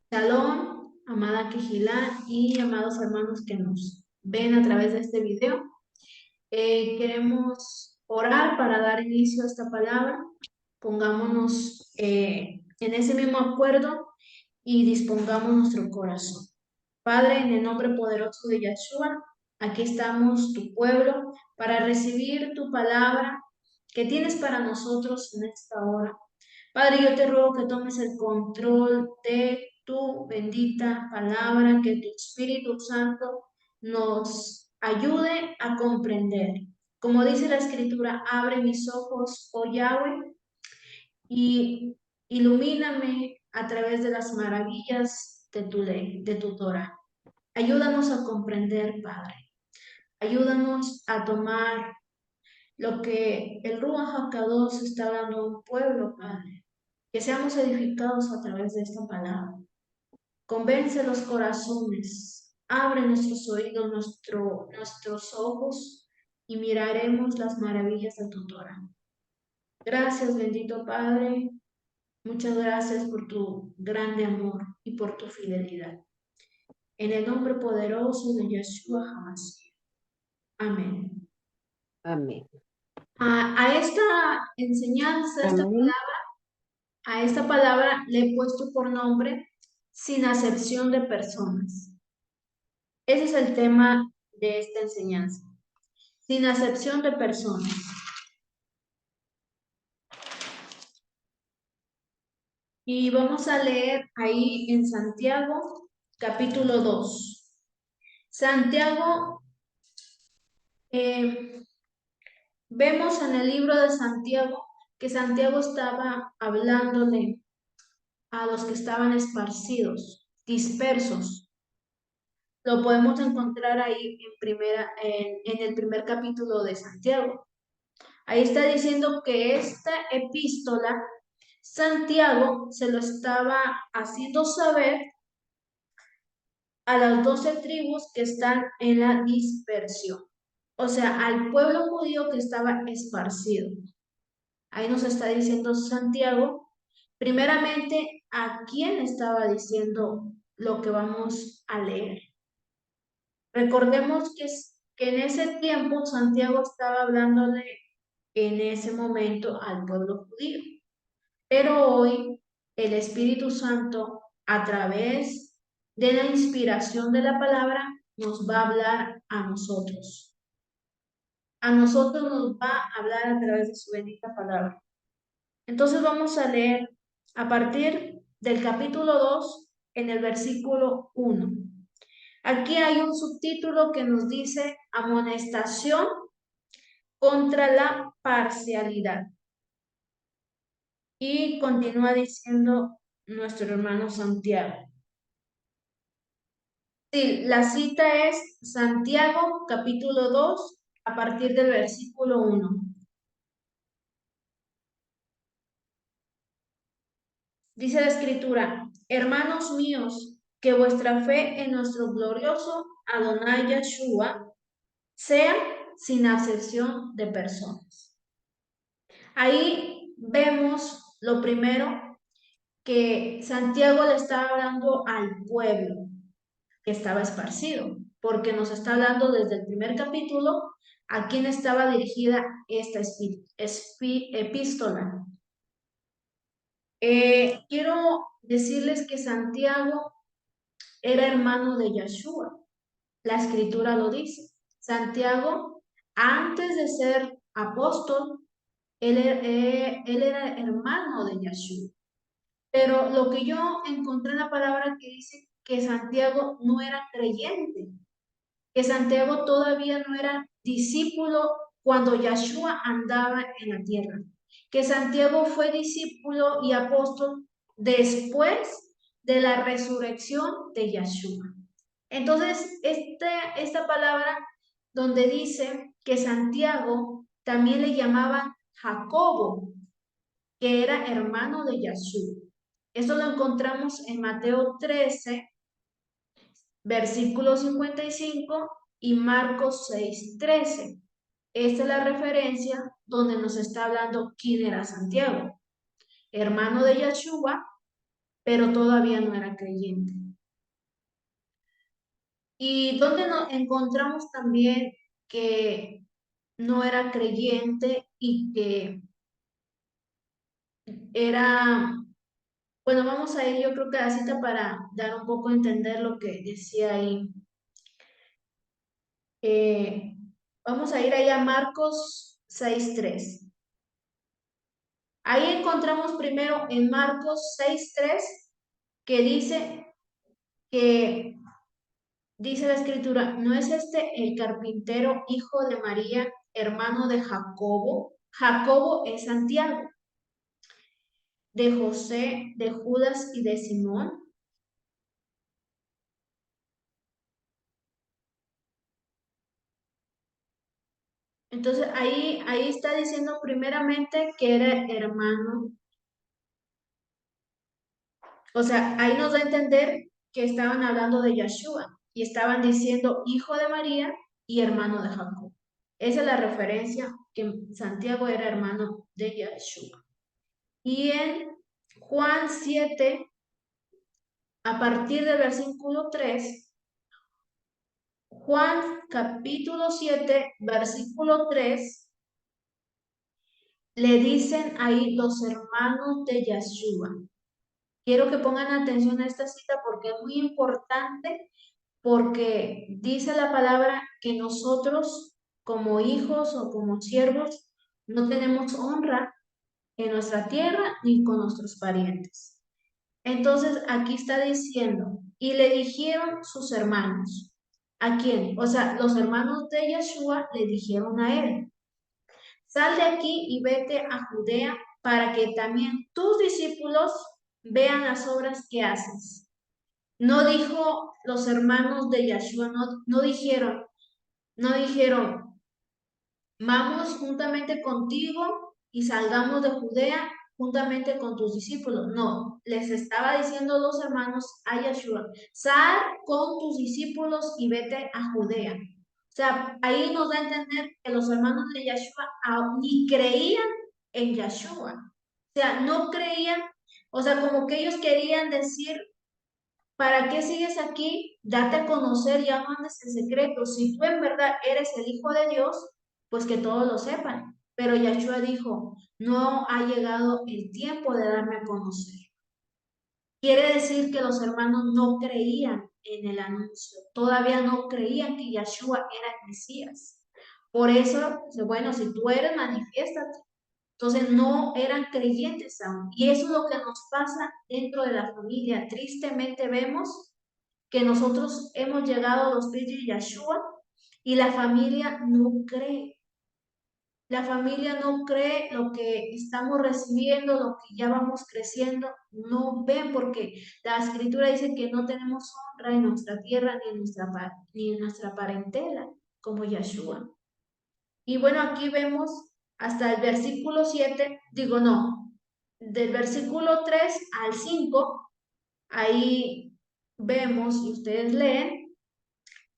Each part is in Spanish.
Shalom, amada Quijilá y amados hermanos que nos ven a través de este video. Queremos orar para dar inicio a esta palabra. Pongámonos en ese mismo acuerdo y dispongamos nuestro corazón. Padre, en el nombre poderoso de Yeshua, aquí estamos, tu pueblo, para recibir tu palabra que tienes para nosotros en esta hora. Padre, yo te ruego que tomes el control de tu bendita palabra, que tu Espíritu Santo nos ayude a comprender. Como dice la Escritura, abre mis ojos, oh Yahweh, y ilumíname a través de las maravillas de tu ley, de tu Torah. Ayúdanos a comprender, Padre. Ayúdanos a tomar lo que el Ruach HaKadosh está dando a un pueblo, Padre. Que seamos edificados a través de esta palabra. Convence los corazones, abre nuestros oídos, nuestros ojos y miraremos las maravillas de tu Torah. Gracias, bendito Padre. Muchas gracias por tu grande amor y por tu fidelidad. En el nombre poderoso de Yeshua HaMashiach. Amén. Amén. A esta enseñanza, Amén. a esta palabra le he puesto por nombre sin acepción de personas. Ese es el tema de esta enseñanza, sin acepción de personas. Y vamos a leer ahí en Santiago, capítulo 2. Santiago, vemos en el libro de Santiago que Santiago estaba hablándole a los que estaban esparcidos, dispersos. Lo podemos encontrar ahí en el primer capítulo de Santiago. Ahí está diciendo que esta epístola Santiago se lo estaba haciendo saber a las 12 tribus que están en la dispersión, o sea, al pueblo judío que estaba esparcido. Ahí nos está diciendo Santiago, primeramente, ¿a quién estaba diciendo lo que vamos a leer? Recordemos que en ese tiempo Santiago estaba hablándole en ese momento al pueblo judío. Pero hoy el Espíritu Santo, a través de la inspiración de la palabra, nos va a hablar a nosotros. A nosotros nos va a hablar a través de su bendita palabra. Entonces vamos a leer a partir del capítulo 2 en el versículo 1. Aquí hay un subtítulo que nos dice amonestación contra la parcialidad. Y continúa diciendo nuestro hermano Santiago. Sí, la cita es Santiago capítulo 2 a partir del versículo 1. Dice la escritura, hermanos míos, que vuestra fe en nuestro glorioso Adonai Yeshua sea sin acepción de personas. Ahí vemos lo primero que Santiago le está hablando al pueblo que estaba esparcido, porque nos está hablando desde el primer capítulo a quién estaba dirigida esta epístola. Quiero decirles que Santiago era hermano de Yeshua. La escritura lo dice. Santiago, antes de ser apóstol, él era hermano de Yeshua. Pero lo que yo encontré en la palabra que dice que Santiago no era creyente, que Santiago todavía no era discípulo cuando Yeshua andaba en la tierra, que Santiago fue discípulo y apóstol después de la resurrección de Yeshua. Entonces, esta palabra donde dice que Santiago también le llamaban Jacobo, que era hermano de Yeshua. Esto lo encontramos en Mateo 13, versículo 55 y Marcos 6, 13. Esta es la referencia donde nos está hablando quién era Santiago, hermano de Yeshua, pero todavía no era creyente. Y donde nos encontramos también que no era creyente y que era, bueno, vamos a ir yo creo que a la cita para dar un poco a entender lo que decía ahí. Eh, Vamos a ir ahí a Marcos 6:3. Ahí encontramos primero en Marcos 6:3 que que dice la escritura, ¿no es este el carpintero hijo de María, hermano de Jacobo? Jacobo es Santiago, de José, de Judas y de Simón. Entonces ahí está diciendo primeramente que era hermano. O sea, ahí nos da a entender que estaban hablando de Yeshua y estaban diciendo hijo de María y hermano de Jacob. Esa es la referencia que Santiago era hermano de Yeshua. Y en Juan 7, a partir del versículo 3, Juan capítulo 7, versículo 3, le dicen ahí los hermanos de Yeshua. Quiero que pongan atención a esta cita porque es muy importante, porque dice la palabra que nosotros como hijos o como siervos no tenemos honra en nuestra tierra ni con nuestros parientes. Entonces aquí está diciendo, y le dijeron sus hermanos. ¿A quién? O sea, los hermanos de Yeshua le dijeron a él, sal de aquí y vete a Judea para que también tus discípulos vean las obras que haces. No dijo los hermanos de Yeshua, no dijeron, vamos juntamente contigo y salgamos de Judea juntamente con tus discípulos. No, les estaba diciendo los hermanos a Yeshua, sal con tus discípulos y vete a Judea. O sea, ahí nos da a entender que los hermanos de Yeshua ni creían en Yeshua. O sea, no creían, o sea, como que ellos querían decir, ¿para qué sigues aquí? Date a conocer, ya no andes en secreto. Si tú en verdad eres el Hijo de Dios, pues que todos lo sepan. Pero Yeshua dijo, no ha llegado el tiempo de darme a conocer. Quiere decir que los hermanos no creían en el anuncio, todavía no creían que Yeshua era el Mesías. Por eso, bueno, si tú eres, manifiéstate. Entonces no eran creyentes aún. Y eso es lo que nos pasa dentro de la familia. Tristemente vemos que nosotros hemos llegado a los pies de Yeshua y la familia no cree. La familia no cree lo que estamos recibiendo, lo que ya vamos creciendo, no ven porque la escritura dice que no tenemos honra en nuestra tierra ni en nuestra parentela como Yeshua. Y bueno, aquí vemos hasta el versículo 7, digo no, del versículo 3 al 5, ahí vemos y ustedes leen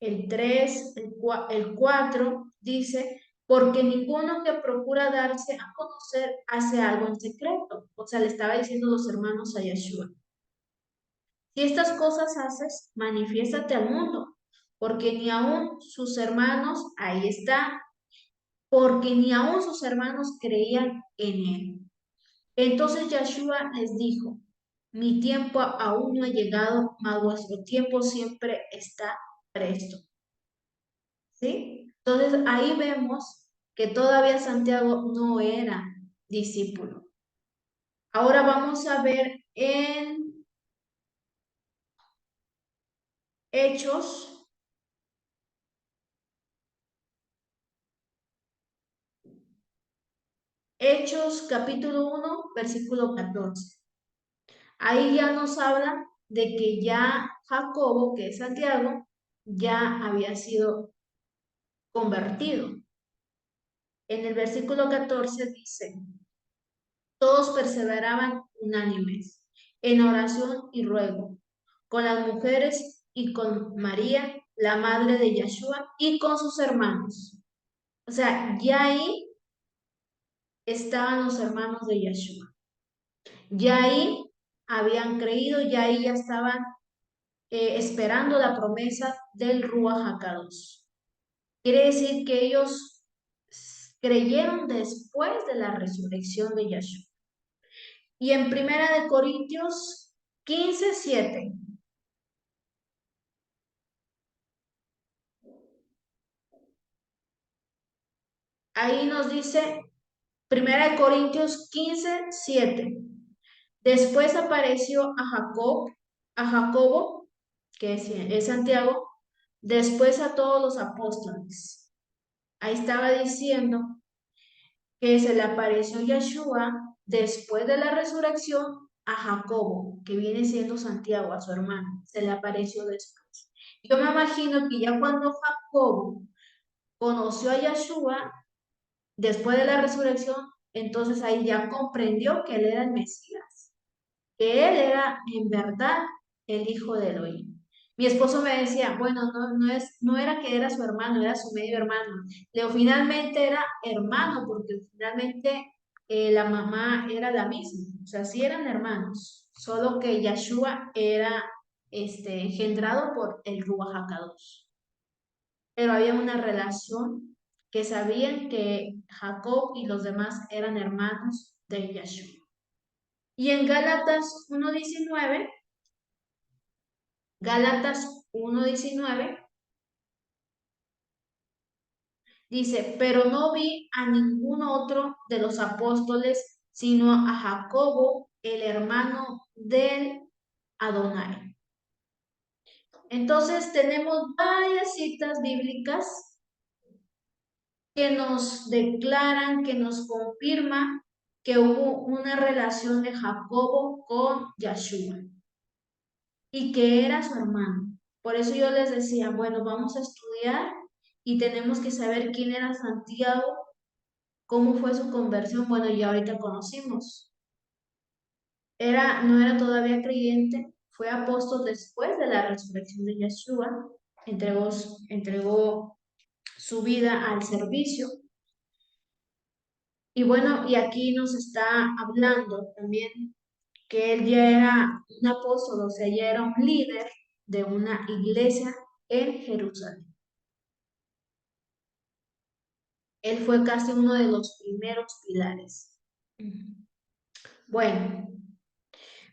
el 3, el 4 dice, porque ninguno que procura darse a conocer hace algo en secreto. O sea, le estaba diciendo los hermanos a Yeshua. Si estas cosas haces, manifiéstate al mundo, porque ni aun sus hermanos, ahí está, porque ni aun sus hermanos creían en él. Entonces Yeshua les dijo, mi tiempo aún no ha llegado, mas vuestro tiempo siempre está presto. ¿Sí? Entonces ahí vemos que todavía Santiago no era discípulo. Ahora vamos a ver en Hechos, Hechos capítulo 1, versículo 14. Ahí ya nos habla de que ya Jacobo, que es Santiago, ya había sido convertido. En el versículo 14 dice, todos perseveraban unánimes en oración y ruego, con las mujeres y con María, la madre de Yeshua, y con sus hermanos. O sea, ya ahí estaban los hermanos de Yeshua. Ya ahí habían creído, ya ahí ya estaban esperando la promesa del Ruach HaKadosh. Quiere decir que ellos creyeron después de la resurrección de Yahshua. Y en Primera de Corintios 15:7, ahí nos dice, Primera de Corintios 15:7, después apareció a Jacobo, que es Santiago, después a todos los apóstoles. Ahí estaba diciendo que se le apareció Yeshua después de la resurrección a Jacobo, que viene siendo Santiago, a su hermano, se le apareció después. Yo me imagino que ya cuando Jacobo conoció a Yeshua después de la resurrección, entonces ahí ya comprendió que él era el Mesías, que él era en verdad el hijo de Elohim. Mi esposo me decía, bueno, no era que era su hermano, era su medio hermano. Leo finalmente era hermano, porque finalmente la mamá era la misma, o sea, sí eran hermanos, solo que Yeshua era engendrado por el Ruach HaKadosh. Pero había una relación que sabían que Jacob y los demás eran hermanos de Yeshua. Y en Gálatas 1:19 dice, pero no vi a ningún otro de los apóstoles, sino a Jacobo, el hermano del Adonai. Entonces tenemos varias citas bíblicas que nos declaran, que nos confirman que hubo una relación de Jacobo con Yeshua y que era su hermano. Por eso yo les decía, bueno, vamos a estudiar y tenemos que saber quién era Santiago, cómo fue su conversión. Bueno, ya ahorita conocimos. No era todavía creyente, fue apóstol después de la resurrección de Yeshua, entregó su vida al servicio. Y bueno, y aquí nos está hablando también que él ya era un apóstol, o sea, ya era un líder de una iglesia en Jerusalén. Él fue casi uno de los primeros pilares. Bueno,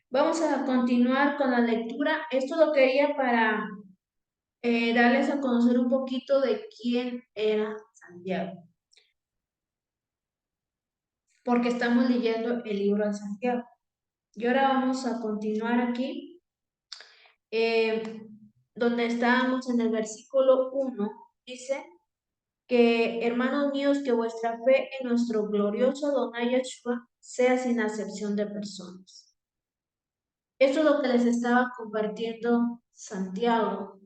vamos a continuar con la lectura. Esto lo quería para darles a conocer un poquito de quién era Santiago, porque estamos leyendo el libro de Santiago. Y ahora vamos a continuar aquí, eh, donde estábamos en el versículo 1, dice que, hermanos míos, que vuestra fe en nuestro glorioso Adonai Yeshua sea sin acepción de personas. Esto es lo que les estaba compartiendo Santiago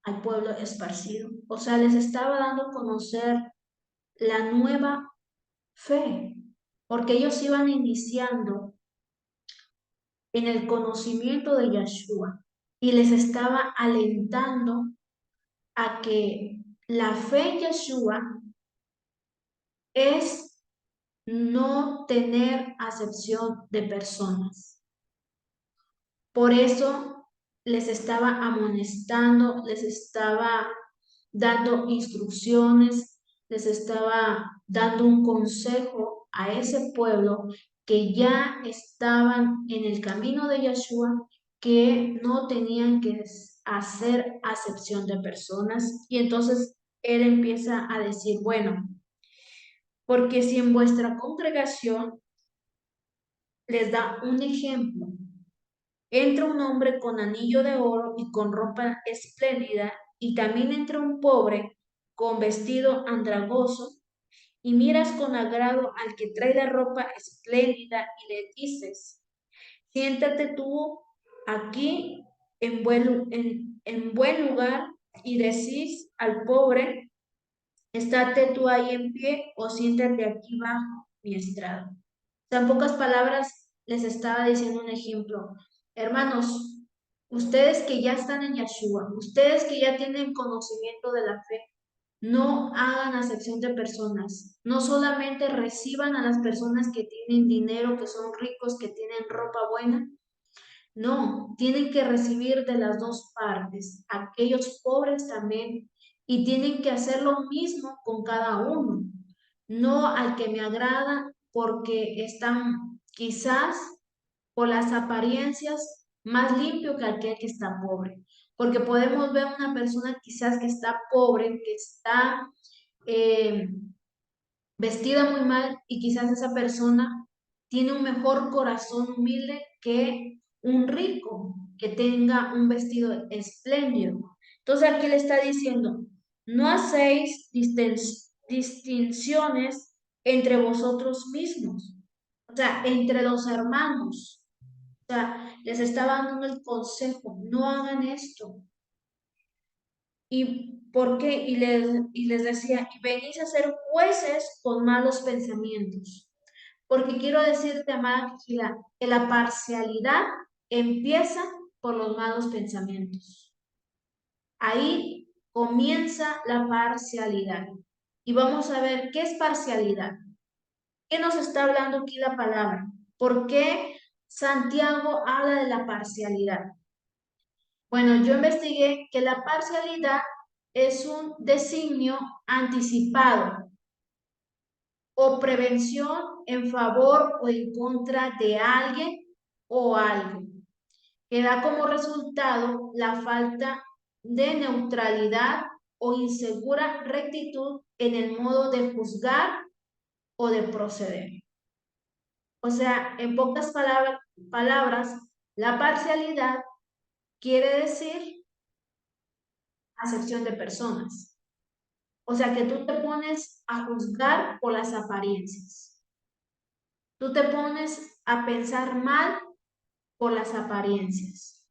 al pueblo esparcido. O sea, les estaba dando a conocer la nueva fe, porque ellos iban iniciando en el conocimiento de Yeshua y les estaba alentando a que la fe en Yeshua es no tener acepción de personas. Por eso les estaba amonestando, les estaba dando instrucciones, les estaba dando un consejo a ese pueblo que ya estaban en el camino de Yeshua, que no tenían que hacer acepción de personas. Y entonces él empieza a decir, bueno, porque si en vuestra congregación les da un ejemplo, entra un hombre con anillo de oro y con ropa espléndida, y también entra un pobre con vestido andrajoso, y miras con agrado al que trae la ropa espléndida y le dices, siéntate tú aquí en buen lugar, y decís al pobre, estate tú ahí en pie o siéntate aquí bajo mi estrado. En pocas palabras, les estaba diciendo un ejemplo. Hermanos, ustedes que ya están en Yeshua, ustedes que ya tienen conocimiento de la fe, no hagan acepción de personas. No solamente reciban a las personas que tienen dinero, que son ricos, que tienen ropa buena, No, tienen que recibir de las dos partes, aquellos pobres también, y tienen que hacer lo mismo con cada uno, no al que me agrada porque están quizás por las apariencias más limpio que aquel que está pobre, porque podemos ver una persona quizás que está pobre, que está eh, vestida muy mal y quizás esa persona tiene un mejor corazón humilde que un rico que tenga un vestido espléndido. Entonces aquí le está diciendo, no hacéis distinciones entre vosotros mismos, o sea, entre los hermanos. O sea, les estaba dando el consejo, no hagan esto. ¿Y por qué? Y les decía, y venís a ser jueces con malos pensamientos. Porque quiero decirte, amada Priscila, que la parcialidad empieza por los malos pensamientos. Ahí comienza la parcialidad. Y vamos a ver qué es parcialidad. ¿Qué nos está hablando aquí la palabra? ¿Por qué Santiago habla de la parcialidad? Bueno, yo investigué que la parcialidad es un designio anticipado o prevención en favor o en contra de alguien o algo, que da como resultado la falta de neutralidad o insegura rectitud en el modo de juzgar o de proceder. O sea, en pocas palabras, la parcialidad quiere decir acepción de personas. O sea, que tú te pones a juzgar por las apariencias. Tú te pones a pensar mal por las apariencias.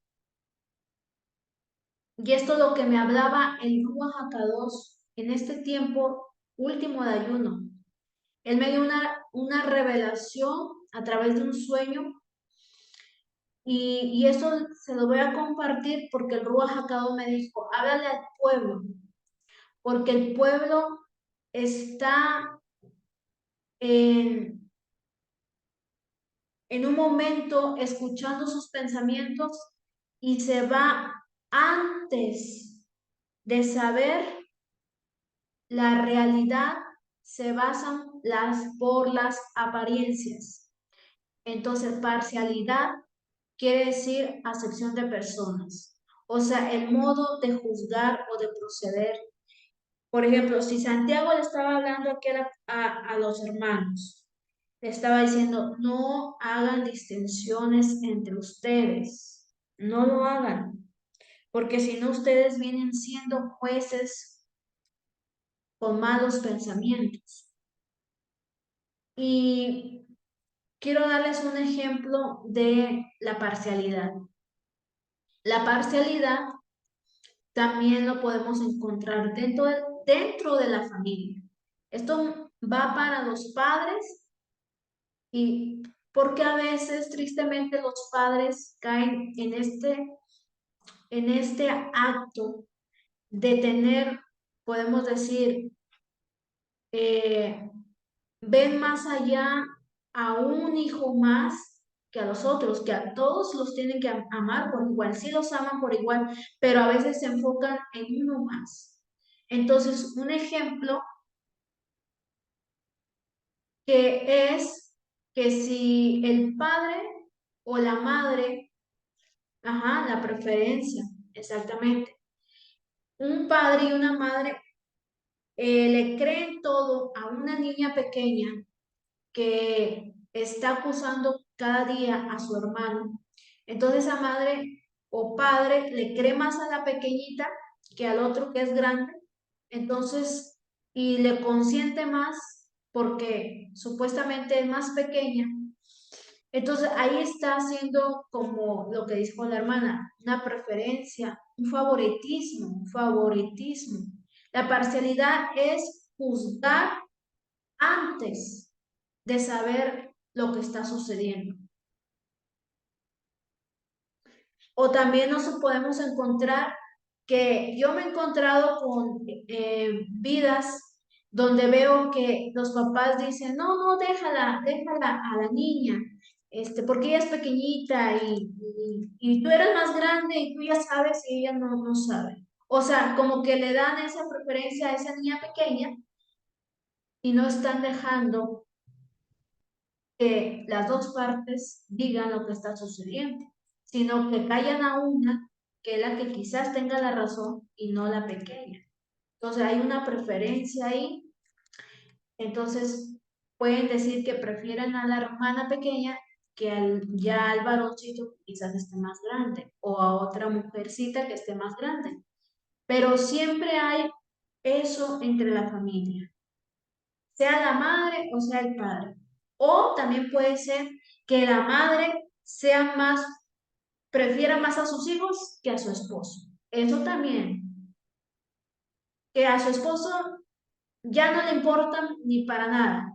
Y esto es lo que me hablaba el Ruach HaKadosh en este tiempo último de ayuno. Él me dio una revelación a través de un sueño y eso se lo voy a compartir porque el Ruach HaKadosh me dijo, háblale al pueblo, porque el pueblo está en, en un momento escuchando sus pensamientos y se va antes de saber la realidad, se basan por las apariencias. Entonces, parcialidad quiere decir acepción de personas, o sea, el modo de juzgar o de proceder. Por ejemplo, si Santiago le estaba hablando aquí a los hermanos, le estaba diciendo, no hagan distinciones entre ustedes, no lo hagan, porque si no ustedes vienen siendo jueces con malos pensamientos. Y quiero darles un ejemplo de la parcialidad. La parcialidad también lo podemos encontrar dentro de la familia. Esto va para los padres y porque a veces tristemente los padres caen en este acto de tener, podemos decir, eh, ven más allá a un hijo más que a los otros, que a todos los tienen que amar por igual, sí los aman por igual, pero a veces se enfocan en uno más. Entonces, un ejemplo que es que si el padre o la madre, ajá, la preferencia, exactamente, un padre y una madre le creen todo a una niña pequeña que está acusando cada día a su hermano. Entonces esa madre o padre le cree más a la pequeñita que al otro que es grande. Entonces, y le consiente más porque supuestamente es más pequeña. Entonces ahí está haciendo como lo que dijo la hermana, una preferencia, un favoritismo, un favoritismo. La parcialidad es juzgar antes de saber lo que está sucediendo. O también nos podemos encontrar que yo me he encontrado con vidas donde veo que los papás dicen, no, no, déjala a la niña, porque ella es pequeñita y tú eres más grande y tú ya sabes y ella no sabe. O sea, como que le dan esa preferencia a esa niña pequeña y no están dejando que las dos partes digan lo que está sucediendo, sino que callan a una, que es la que quizás tenga la razón y no la pequeña. Entonces hay una preferencia ahí, entonces pueden decir que prefieren a la hermana pequeña que ya al varoncito que quizás esté más grande o a otra mujercita que esté más grande. Pero siempre hay eso entre la familia, sea la madre o sea el padre. O también puede ser que la madre sea más, prefiera más a sus hijos que a su esposo. Eso también, que a su esposo ya no le importan ni para nada.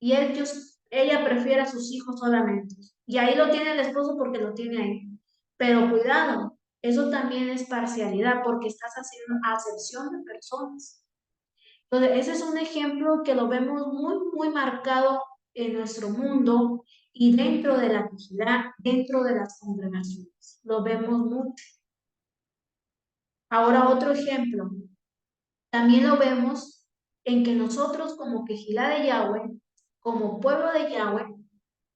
Y ella prefiere a sus hijos solamente. Y ahí lo tiene el esposo porque lo tiene ahí. Pero cuidado, eso también es parcialidad porque estás haciendo acepción de personas. Entonces, ese es un ejemplo que lo vemos muy marcado en nuestro mundo y dentro de la comunidad, dentro de las congregaciones. Lo vemos mucho. Ahora, otro ejemplo. También lo vemos en que nosotros como Quejilá de Yahweh, como pueblo de Yahweh,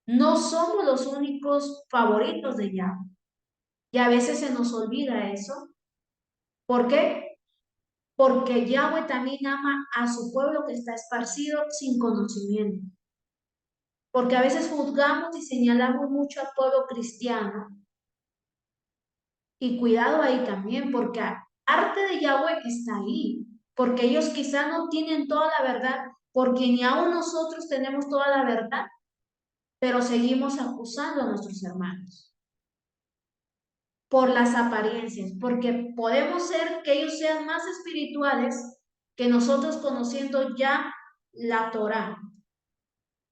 no somos los únicos favoritos de Yahweh. Y a veces se nos olvida eso. ¿Por qué? Porque Yahweh también ama a su pueblo que está esparcido sin conocimiento. Porque a veces juzgamos y señalamos mucho al pueblo cristiano. Y cuidado ahí también, porque parte de Yahweh está ahí. Porque ellos quizá no tienen toda la verdad, porque ni aún nosotros tenemos toda la verdad, pero seguimos acusando a nuestros hermanos por las apariencias, porque podemos ser que ellos sean más espirituales que nosotros conociendo ya la Torá.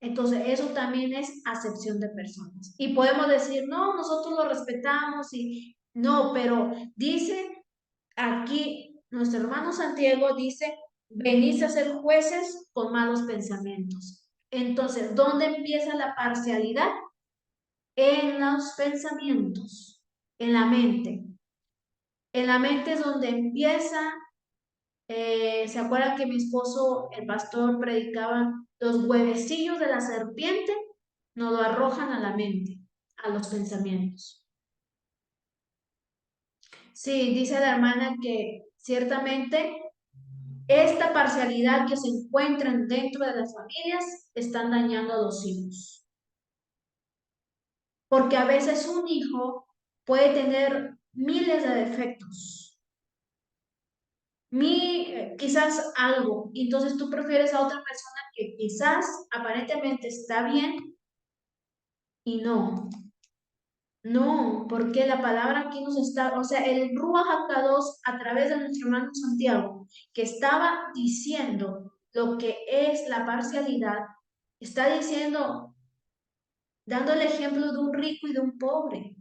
Entonces, eso también es acepción de personas. Y podemos decir, no, nosotros lo respetamos y no, pero dice aquí nuestro hermano Santiago, dice, venís a ser jueces con malos pensamientos. Entonces, ¿dónde empieza la parcialidad? En los pensamientos, en la mente. En la mente es donde empieza, ¿se acuerdan que mi esposo, el pastor, predicaba los huevecillos de la serpiente? Nos lo arrojan a la mente, a los pensamientos. Sí, dice la hermana que ciertamente esta parcialidad que se encuentran dentro de las familias están dañando a los hijos. Porque a veces un hijo puede tener miles de defectos, quizás algo, y entonces tú prefieres a otra persona que quizás aparentemente está bien y no. No, porque la palabra aquí nos está, o sea, el Ruach HaKadosh a través de nuestro hermano Santiago, que estaba diciendo lo que es la parcialidad, está diciendo, dando el ejemplo de un rico y de un pobre.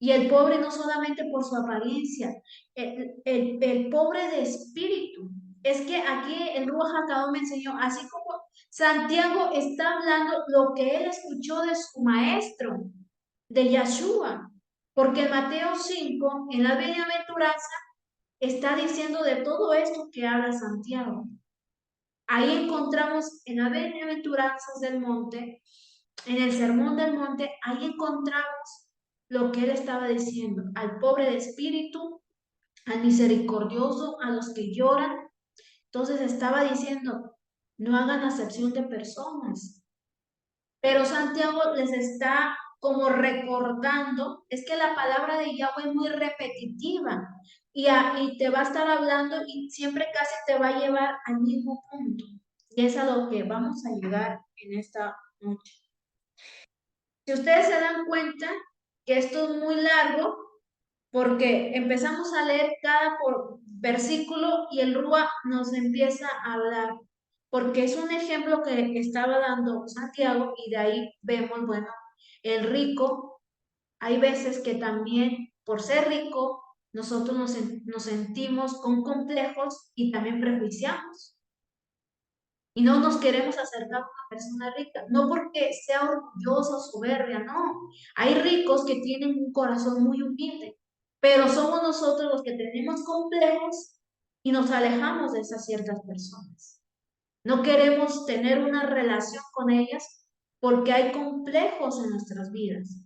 Y el pobre no solamente por su apariencia, el pobre de espíritu. Es que aquí el Ruach HaKadosh me enseñó, así como Santiago está hablando lo que él escuchó de su maestro, de Yeshua. Porque en Mateo 5, en la bienaventuranza, está diciendo de todo esto que habla Santiago. Ahí encontramos en las bienaventuranzas del monte, en el sermón del monte, ahí encontramos lo que él estaba diciendo, al pobre de espíritu, al misericordioso, a los que lloran. Entonces estaba diciendo, no hagan acepción de personas. Pero Santiago les está como recordando, es que la palabra de Yahweh es muy repetitiva y te va a estar hablando y siempre casi te va a llevar al mismo punto. Y es a lo que vamos a llegar en esta noche. Si ustedes se dan cuenta que esto es muy largo, porque empezamos a leer cada versículo y el Rúa nos empieza a hablar, porque es un ejemplo que estaba dando Santiago y de ahí vemos, bueno, el rico, hay veces que también por ser rico nosotros nos sentimos con complejos y también prejuiciamos. Y no nos queremos acercar a una persona rica, no porque sea orgullosa o soberbia, no. Hay ricos que tienen un corazón muy humilde, pero somos nosotros los que tenemos complejos y nos alejamos de esas ciertas personas. No queremos tener una relación con ellas porque hay complejos en nuestras vidas.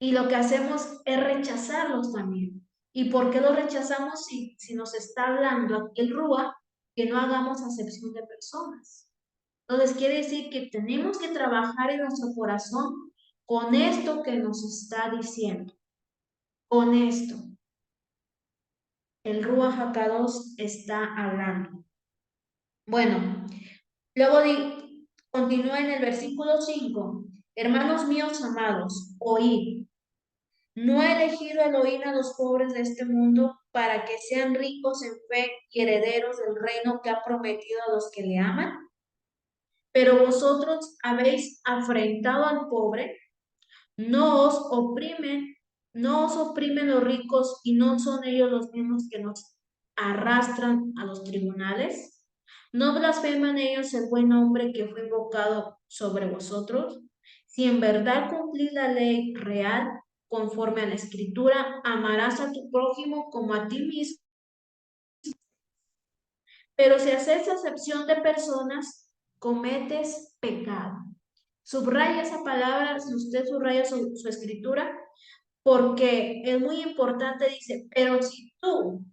Y lo que hacemos es rechazarlos también. ¿Y por qué los rechazamos si nos está hablando aquí el Rúa que no hagamos acepción de personas? Entonces quiere decir que tenemos que trabajar en nuestro corazón con esto que nos está diciendo. Con esto. El Ruach HaKadosh está hablando. Bueno, luego continúa en el versículo 5. Hermanos míos amados, oíd. ¿No ha elegido Elohim a los pobres de este mundo para que sean ricos en fe y herederos del reino que ha prometido a los que le aman? Pero vosotros habéis afrentado al pobre, no os oprimen, no os oprimen los ricos y no son ellos los mismos que nos arrastran a los tribunales. ¿No blasfeman ellos el buen nombre que fue invocado sobre vosotros? Si en verdad cumplís la ley real, conforme a la escritura, amarás a tu prójimo como a ti mismo. Pero si haces acepción de personas, cometes pecado. Subraya esa palabra, si usted subraya su escritura, porque es muy importante, dice, pero si tú,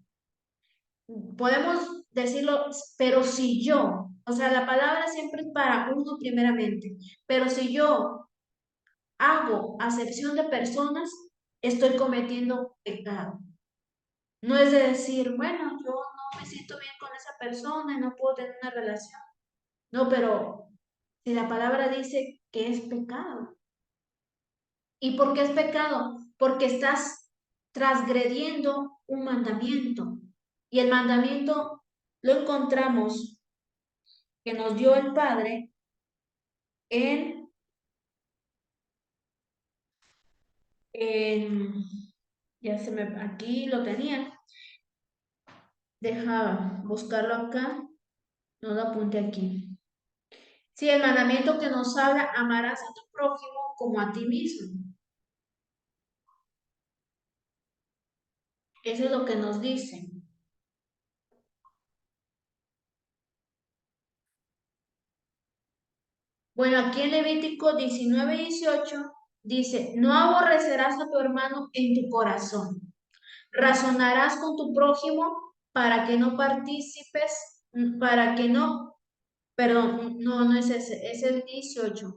podemos decirlo, pero si yo, o sea, la palabra siempre es para uno primeramente, pero si yo hago acepción de personas, estoy cometiendo pecado. No es de decir, bueno, yo no me siento bien con esa persona y no puedo tener una relación. No, pero si la palabra dice que es pecado. ¿Y por qué es pecado? Porque estás transgrediendo un mandamiento. Y el mandamiento lo encontramos que nos dio el Padre en, en ya se me, aquí lo tenía. Deja buscarlo acá. No lo apunte aquí. Sí, el mandamiento que nos habla, amarás a tu prójimo como a ti mismo. Eso es lo que nos dice. Bueno, aquí en Levítico 19:18 dice, no aborrecerás a tu hermano en tu corazón. Razonarás con tu prójimo para que no participes, para que no, perdón, no es ese, es el 18.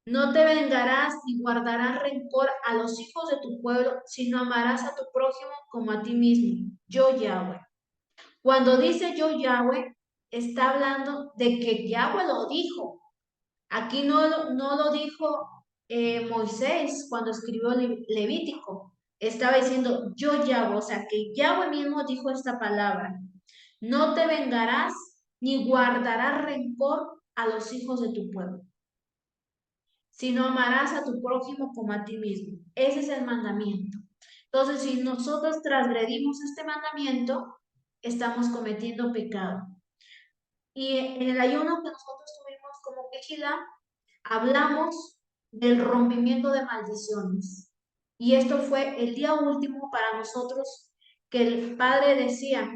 No te vengarás ni guardarás rencor a los hijos de tu pueblo, sino amarás a tu prójimo como a ti mismo. Yo, Yahweh. Cuando dice yo, Yahweh, está hablando de que Yahweh lo dijo. Aquí no lo dijo Moisés cuando escribió Levítico. Estaba diciendo yo Yahweh, o sea que Yahweh mismo dijo esta palabra. No te vengarás ni guardarás rencor a los hijos de tu pueblo, sino amarás a tu prójimo como a ti mismo. Ese es el mandamiento. Entonces, si nosotros transgredimos este mandamiento, estamos cometiendo pecado. Y en el ayuno que nosotros tuvimos como quejida, hablamos del rompimiento de maldiciones. Y esto fue el día último para nosotros que el Padre decía,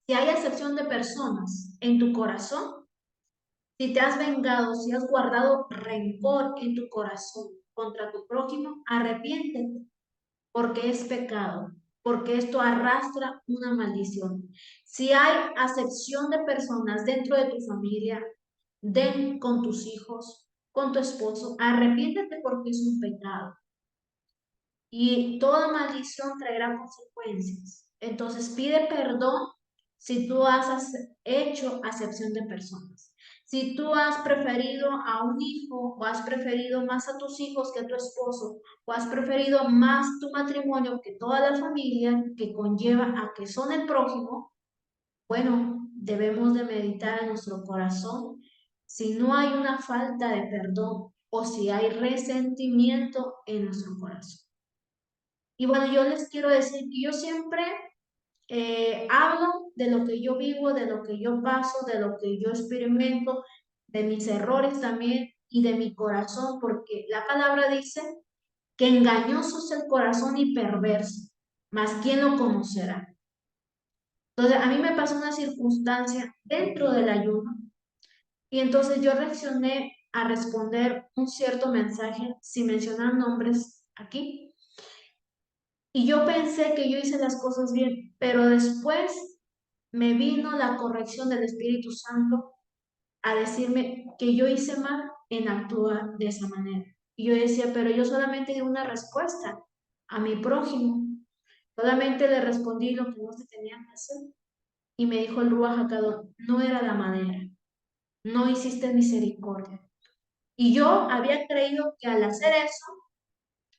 si hay acepción de personas en tu corazón, si te has vengado, si has guardado rencor en tu corazón contra tu prójimo, arrepiéntete, porque es pecado, porque esto arrastra una maldición. Si hay acepción de personas dentro de tu familia, con tus hijos, con tu esposo, arrepiéntete porque es un pecado. Y toda maldición traerá consecuencias. Entonces pide perdón si tú has hecho acepción de personas. Si tú has preferido a un hijo o has preferido más a tus hijos que a tu esposo o has preferido más tu matrimonio que toda la familia que conlleva a que son el prójimo, bueno, debemos de meditar en nuestro corazón si no hay una falta de perdón o si hay resentimiento en nuestro corazón. Y bueno, yo les quiero decir que yo siempre hablo de lo que yo vivo, de lo que yo paso, de lo que yo experimento, de mis errores también y de mi corazón, porque la palabra dice que engañoso es el corazón y perverso, mas ¿quién lo conocerá? Entonces, a mí me pasó una circunstancia dentro del ayuno y entonces yo reaccioné a responder un cierto mensaje sin mencionar nombres aquí. Y yo pensé que yo hice las cosas bien, pero después me vino la corrección del Espíritu Santo a decirme que yo hice mal en actuar de esa manera. Y yo decía, pero yo solamente di una respuesta a mi prójimo. Solamente le respondí lo que no se tenía que hacer. Y me dijo el Ruach HaKadosh, no era la manera, no hiciste misericordia. Y yo había creído que al hacer eso,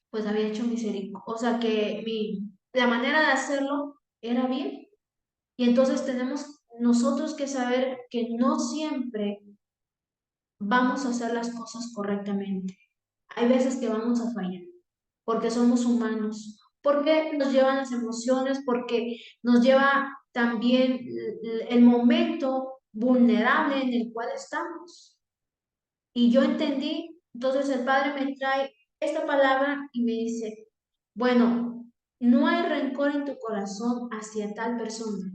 pues había hecho misericordia. O sea, que la manera de hacerlo era bien. Y entonces tenemos nosotros que saber que no siempre vamos a hacer las cosas correctamente. Hay veces que vamos a fallar, porque somos humanos, porque nos llevan las emociones, porque nos lleva también el momento vulnerable en el cual estamos. Y yo entendí, entonces el Padre me trae esta palabra y me dice, bueno, no hay rencor en tu corazón hacia tal persona,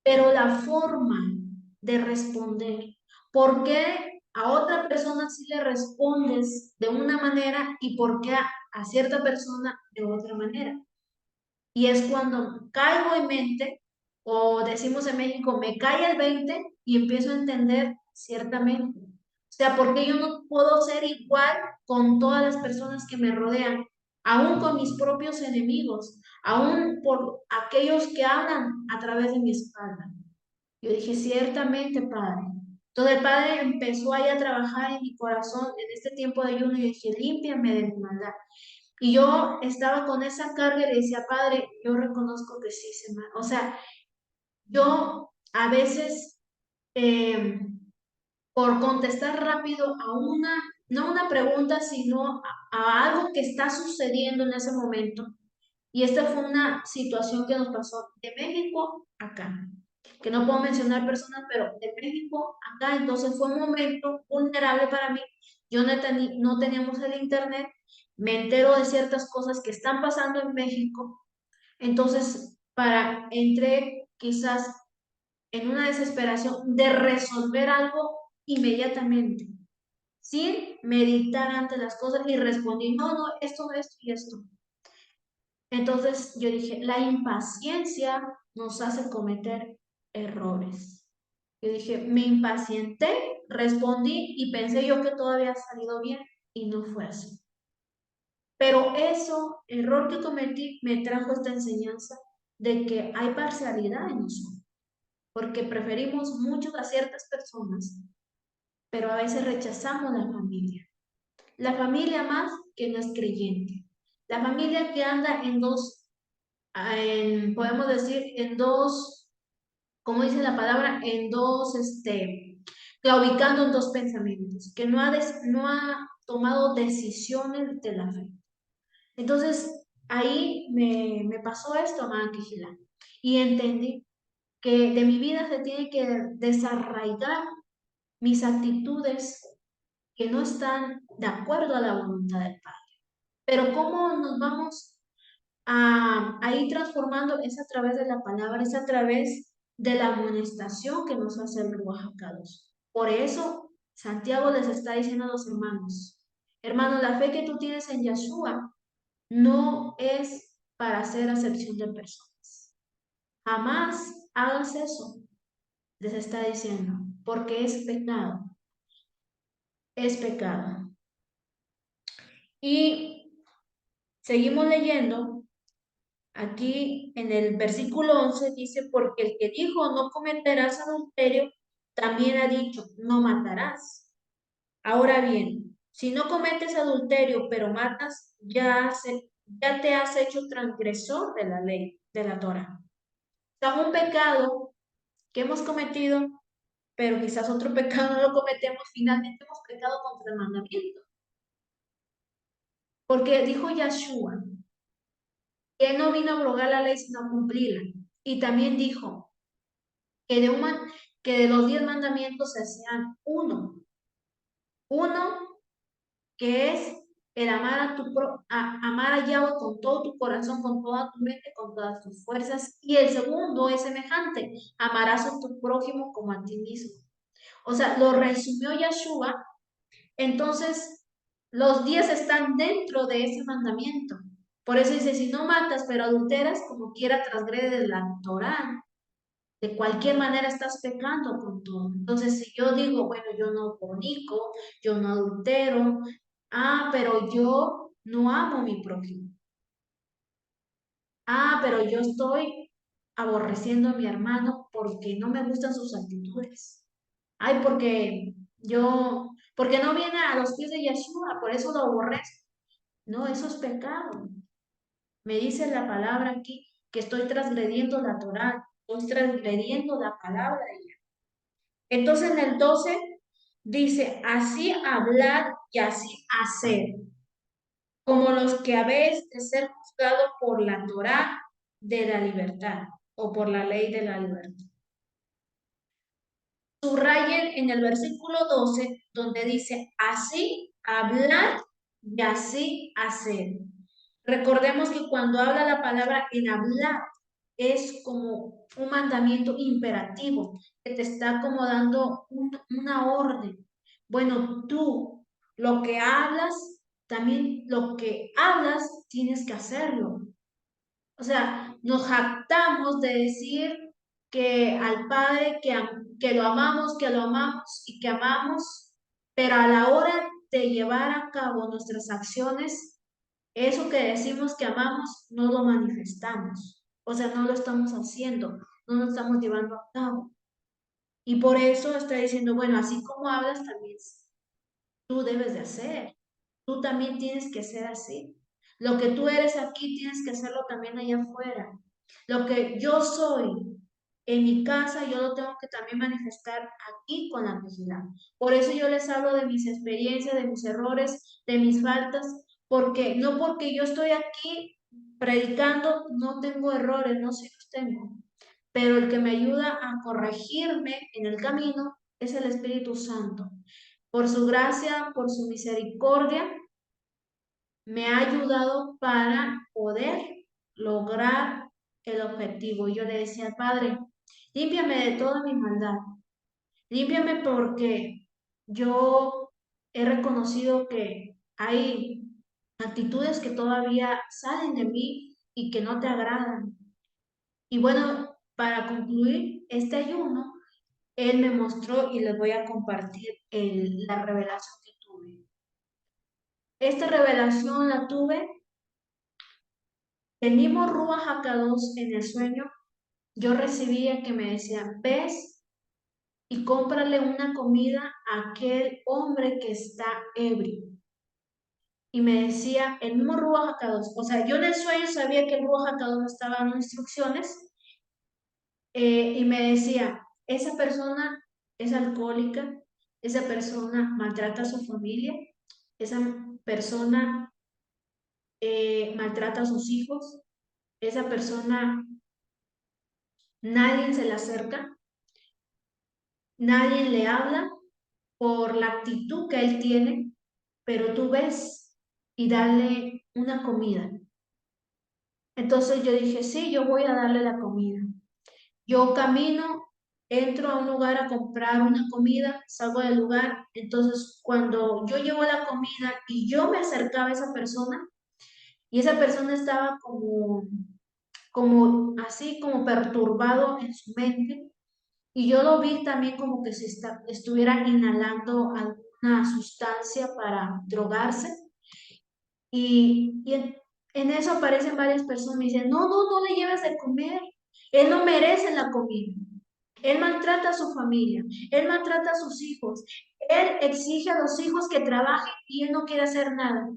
pero la forma de responder, ¿por qué a otra persona sí le respondes de una manera y por qué a cierta persona de otra manera? Y es cuando caigo en mente, o decimos en México, me cae el 20 y empiezo a entender ciertamente. O sea, porque yo no puedo ser igual con todas las personas que me rodean, aún con mis propios enemigos, aún por aquellos que hablan a través de mi espalda. Yo dije, ciertamente, Padre. Entonces el Padre empezó ahí a trabajar en mi corazón en este tiempo de ayuno y dije, límpiame de mi maldad. Y yo estaba con esa carga y le decía, Padre, yo reconozco que sí se me... O sea, yo a veces, eh, por contestar rápido a una, no una pregunta, sino a algo que está sucediendo en ese momento. Y esta fue una situación que nos pasó de México acá, que no puedo mencionar personas, pero de México acá, entonces fue un momento vulnerable para mí. Yo no teníamos el internet, me entero de ciertas cosas que están pasando en México, entonces entré quizás en una desesperación de resolver algo inmediatamente, sin meditar ante las cosas y respondí, no, no, esto y esto. Entonces yo dije, la impaciencia nos hace cometer errores. Yo dije, me impacienté, respondí y pensé yo que todo había salido bien y no fue así. Pero eso, error que cometí, me trajo esta enseñanza de que hay parcialidad en nosotros, porque preferimos mucho a ciertas personas, pero a veces rechazamos la familia. La familia más que no es creyente. La familia que anda en dos podemos decir, en dos, como dice la palabra, en dos, claudicando en dos pensamientos, que no ha tomado decisiones de la fe. Entonces, ahí me pasó esto, amada Quijila, y entendí que de mi vida se tiene que desarraigar mis actitudes que no están de acuerdo a la voluntad del Padre. Pero ¿cómo nos vamos a ir transformando? Es a través de la palabra, es a través de la amonestación que nos hace el Ruach HaKadosh. Por eso Santiago les está diciendo a los hermanos, hermanos, la fe que tú tienes en Yeshua no es para hacer acepción de personas. Jamás hagas eso, les está diciendo, porque es pecado, es pecado. Y seguimos leyendo. Aquí en el versículo 11 dice, porque el que dijo no cometerás adulterio, también ha dicho, no matarás. Ahora bien, si no cometes adulterio, pero matas, ya te has hecho transgresor de la ley, de la Torah. O sea, un pecado que hemos cometido, pero quizás otro pecado no lo cometemos, finalmente hemos pecado contra el mandamiento. Porque dijo Yahshua, que él no vino a abrogar la ley, sino a cumplirla. Y también dijo que que de los 10 mandamientos se hacían uno que es el amar amar a Yahweh con todo tu corazón, con toda tu mente, con todas tus fuerzas. Y el segundo es semejante, amarás a tu prójimo como a ti mismo. O sea, lo resumió Yeshua. Entonces, los 10 están dentro de ese mandamiento. Por eso dice, si no matas, pero adulteras, como quiera transgredes la Torá. De cualquier manera estás pecando con todo. Entonces, si yo digo, bueno, yo no fornico, yo no adultero, pero yo no amo a mi prójimo. Pero yo estoy aborreciendo a mi hermano porque no me gustan sus actitudes. Porque no viene a los pies de Yeshua, por eso lo aborrezco. No, eso es pecado. Me dice la palabra aquí que estoy transgrediendo la Torá, estoy transgrediendo la palabra de Yahweh. Entonces en el 12 dice, así hablar y así hacer, como los que habéis de ser juzgados por la Torá de la libertad o por la ley de la libertad. Subrayen en el versículo 12 donde dice, así hablar y así hacer. Recordemos que cuando habla la palabra en hablar es como un mandamiento imperativo, que te está como dando una orden. Bueno, tú lo que hablas, también lo que hablas, tienes que hacerlo. O sea, nos jactamos de decir que al Padre, que lo amamos y que amamos, pero a la hora de llevar a cabo nuestras acciones, eso que decimos que amamos, no lo manifestamos. O sea, no lo estamos haciendo, no lo estamos llevando a cabo. Y por eso está diciendo, bueno, así como hablas, también tú debes de hacer. Tú también tienes que ser así. Lo que tú eres aquí, tienes que hacerlo también allá afuera. Lo que yo soy en mi casa, yo lo tengo que también manifestar aquí con la vigilada. Por eso yo les hablo de mis experiencias, de mis errores, de mis faltas, porque no porque yo estoy aquí predicando, no tengo errores, no sí los tengo. Pero el que me ayuda a corregirme en el camino es el Espíritu Santo. Por su gracia, por su misericordia, me ha ayudado para poder lograr el objetivo. Yo le decía al Padre, límpiame de toda mi maldad, límpiame porque yo he reconocido que hay actitudes que todavía salen de mí y que no te agradan. Y bueno, para concluir este ayuno, Él me mostró y les voy a compartir la revelación que tuve. Esta revelación la tuve el mismo Ruach HaKadosh en el sueño. Yo recibía que me decía, ves y cómprale una comida a aquel hombre que está ebrio. Y me decía, el mismo Ruach HaKadosh, o sea, yo en el sueño sabía que el Ruach HaKadosh me estaba dando instrucciones, y me decía, esa persona es alcohólica, esa persona maltrata a su familia, esa persona maltrata a sus hijos, esa persona nadie se le acerca, nadie le habla por la actitud que él tiene, pero tú ves y dale una comida. Entonces yo dije, sí, yo voy a darle la comida. Yo camino, entro a un lugar a comprar una comida, salgo del lugar. Entonces cuando yo llevo la comida y yo me acercaba a esa persona y esa persona estaba como así, como perturbado en su mente. Y yo lo vi también como que estuviera inhalando alguna sustancia para drogarse. Y en eso aparecen varias personas y me dicen, no, no, no le lleves de comer. Él no merece la comida. Él maltrata a su familia. Él maltrata a sus hijos. Él exige a los hijos que trabajen y él no quiere hacer nada.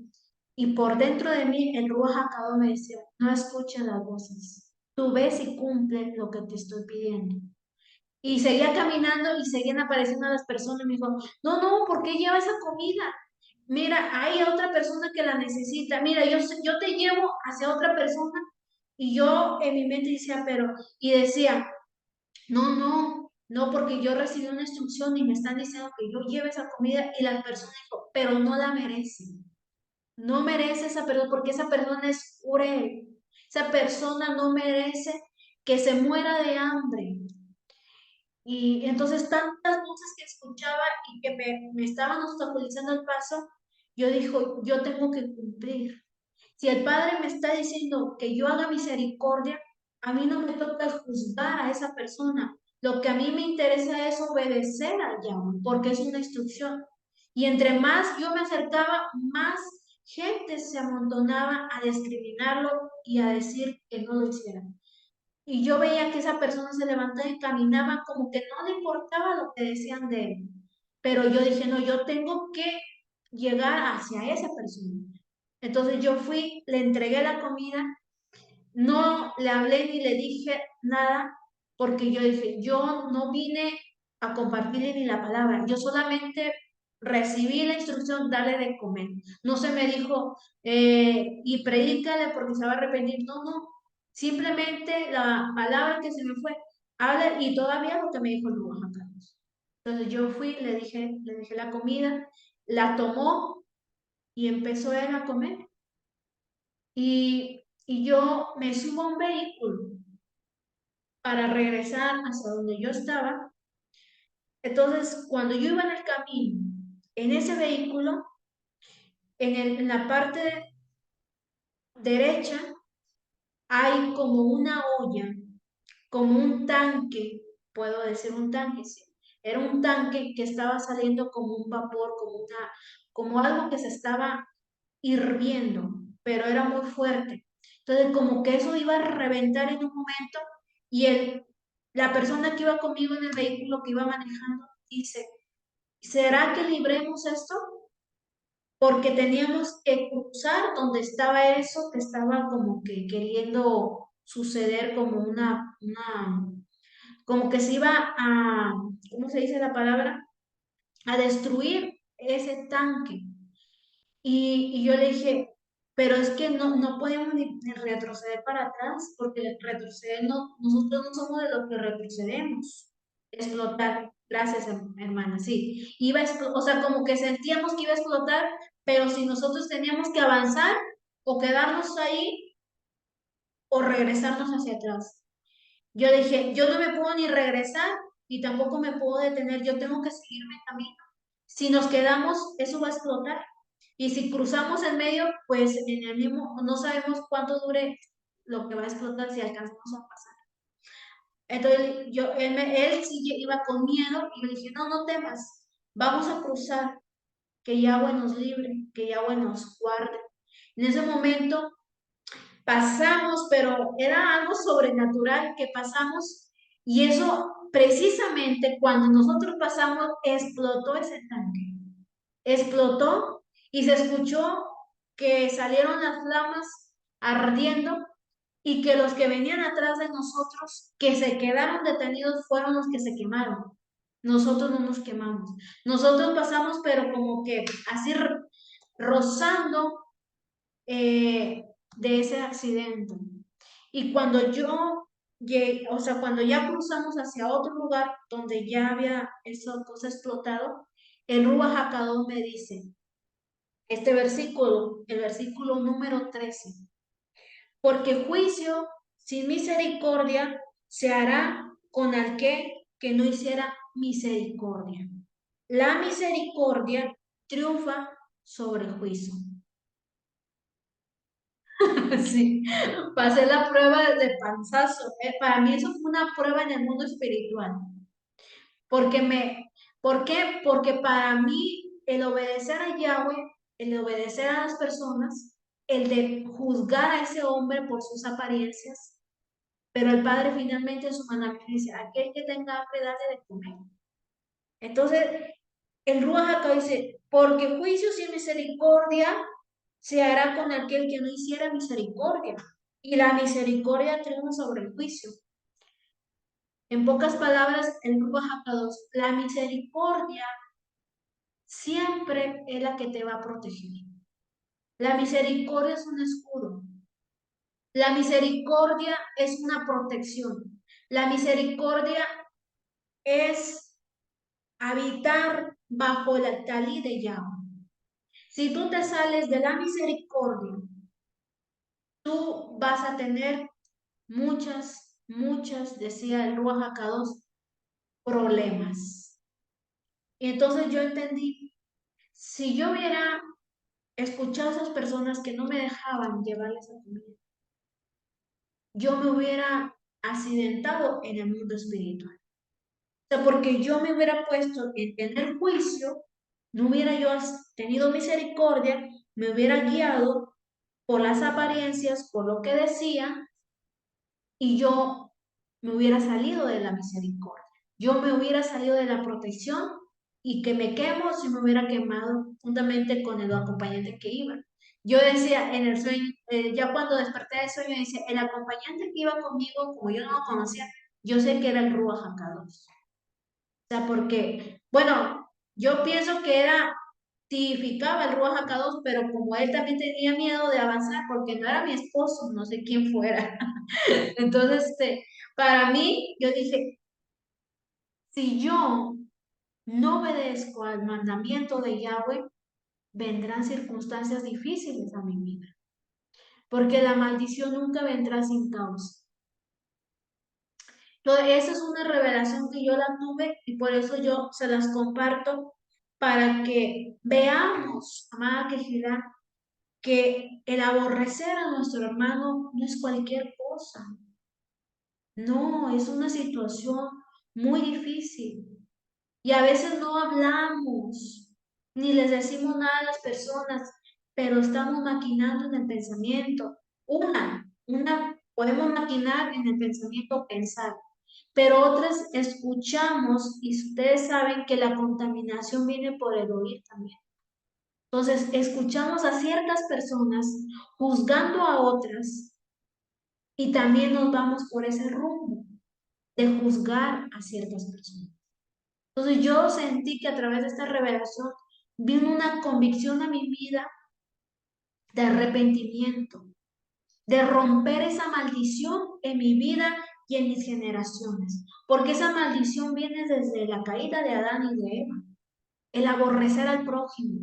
Y por dentro de mí el Ruach HaKadosh me decía, no escuches las voces. Tú ves y cumple lo que te estoy pidiendo. Y seguía caminando y seguían apareciendo las personas. Me dijo, no, no, ¿por qué lleva esa comida? Mira, hay otra persona que la necesita. Mira, yo te llevo hacia otra persona Y yo en mi mente decía, y decía, no, no, no, porque yo recibí una instrucción y me están diciendo que yo lleve esa comida y la persona dijo, pero no la merece. No merece esa persona porque esa persona es cruel. Esa persona no merece que se muera de hambre. Y entonces tantas cosas que escuchaba y que me estaban obstaculizando el paso, yo dijo, yo tengo que cumplir. Si el Padre me está diciendo que yo haga misericordia, a mí no me toca juzgar a esa persona. Lo que a mí me interesa es obedecer al Yahweh, porque es una instrucción. Y entre más yo me acercaba, más gente se amontonaba a discriminarlo y a decir que no lo hiciera. Y yo veía que esa persona se levantaba y caminaba como que no le importaba lo que decían de él. Pero yo dije, no, yo tengo que llegar hacia esa persona. Entonces yo fui, le entregué la comida, no le hablé ni le dije nada, porque yo dije, yo no vine a compartirle ni la palabra, yo solamente recibí la instrucción, dale de comer. No se me dijo, y predícale porque se va a arrepentir. No, no, simplemente la palabra que se me fue, habla y todavía lo que me dijo el Oaxaca. Entonces yo fui, le dejé la comida, la tomó y empezó él a comer. Y yo me subo a un vehículo para regresar hacia donde yo estaba. Entonces, cuando yo iba en el camino, en ese vehículo, en la parte derecha, hay como una olla, como un tanque, puedo decir un tanque, sí. Era un tanque que estaba saliendo como un vapor, como algo que se estaba hirviendo, pero era muy fuerte. Entonces, como que eso iba a reventar en un momento y la persona que iba conmigo en el vehículo que iba manejando dice, ¿será que libremos esto? Porque teníamos que cruzar donde estaba eso que estaba como que queriendo suceder como como que se iba a, ¿cómo se dice la palabra? A destruir ese tanque. Y yo le dije, pero es que no podemos ni retroceder para atrás, porque retroceder no, nosotros no somos de los que retrocedemos. Explotar, gracias hermana, sí. O sea, como que sentíamos que iba a explotar, pero si nosotros teníamos que avanzar o quedarnos ahí o regresarnos hacia atrás. Yo le dije, yo no me puedo ni regresar y tampoco me puedo detener, yo tengo que seguir mi camino. Si nos quedamos, eso va a explotar. Y si cruzamos en medio, pues en el mismo, no sabemos cuánto dure lo que va a explotar si alcanzamos a pasar. Entonces él sí iba con miedo y le dije, no, no temas, vamos a cruzar, que Yahweh nos libre, que Yahweh nos guarde. En ese momento pasamos, pero era algo sobrenatural que pasamos y eso precisamente cuando nosotros pasamos explotó ese tanque, explotó y se escuchó que salieron las flamas ardiendo y que los que venían atrás de nosotros, que se quedaron detenidos, fueron los que se quemaron. Nosotros no nos quemamos. Nosotros pasamos, pero como que así rozando de ese accidente. Y cuando yo llegué, o sea, cuando ya cruzamos hacia otro lugar donde ya había esa cosa explotado, el Ruach HaKadosh me dice, este versículo, el versículo número 13, porque juicio sin misericordia se hará con aquel que no hiciera misericordia. La misericordia triunfa sobre el juicio. Sí, pasé la prueba de panzazo. Para mí eso fue una prueba en el mundo espiritual. Porque ¿por qué? Porque para mí el obedecer a Yahweh, el obedecer a las personas, el de juzgar a ese hombre por sus apariencias, pero el Padre finalmente en su mandamiento dice, aquel que tenga hambre, dale de comer. Entonces, el Ruach acá dice, porque juicio sin misericordia se hará con aquel que no hiciera misericordia. Y la misericordia triunfa sobre el juicio. En pocas palabras, el Ruach HaKadosh, la misericordia siempre es la que te va a proteger. La misericordia es un escudo. La misericordia es una protección. La misericordia es habitar bajo la talí de Yahweh. Si tú te sales de la misericordia, tú vas a tener decía el Ruach HaKadosh, problemas. Y entonces yo entendí, si yo hubiera escuchado a esas personas que no me dejaban llevarles a comida, yo me hubiera accidentado en el mundo espiritual. O sea, porque yo me hubiera puesto en tener juicio, no hubiera yo tenido misericordia, me hubiera guiado por las apariencias, por lo que decía, y yo me hubiera salido de la misericordia. Yo me hubiera salido de la protección y que me quemo si me hubiera quemado juntamente con el acompañante que iba. Yo decía en el sueño, ya cuando desperté del sueño, decía, el acompañante que iba conmigo, como yo no lo conocía, yo sé que era el Ruach HaKadosh. O sea, porque, bueno, yo pienso que era, tipificaba el Ruach HaKadosh, pero como él también tenía miedo de avanzar, porque no era mi esposo, no sé quién fuera. Entonces, para mí, yo dije, si yo no obedezco al mandamiento de Yahweh, vendrán circunstancias difíciles a mi vida, porque la maldición nunca vendrá sin causa. Entonces, esa es una revelación que yo la tuve y por eso yo se las comparto para que veamos, amada Quejidá, que el aborrecer a nuestro hermano no es cualquier cosa. No, es una situación muy difícil. Y a veces no hablamos, ni les decimos nada a las personas, pero estamos maquinando en el pensamiento. Podemos maquinar en el pensamiento pensar, pero otras escuchamos y ustedes saben que la contaminación viene por el oír también. Entonces, escuchamos a ciertas personas juzgando a otras y también nos vamos por ese rumbo de juzgar a ciertas personas. Entonces yo sentí que a través de esta revelación vino una convicción a mi vida de arrepentimiento, de romper esa maldición en mi vida y en mis generaciones, porque esa maldición viene desde la caída de Adán y de Eva, el aborrecer al prójimo.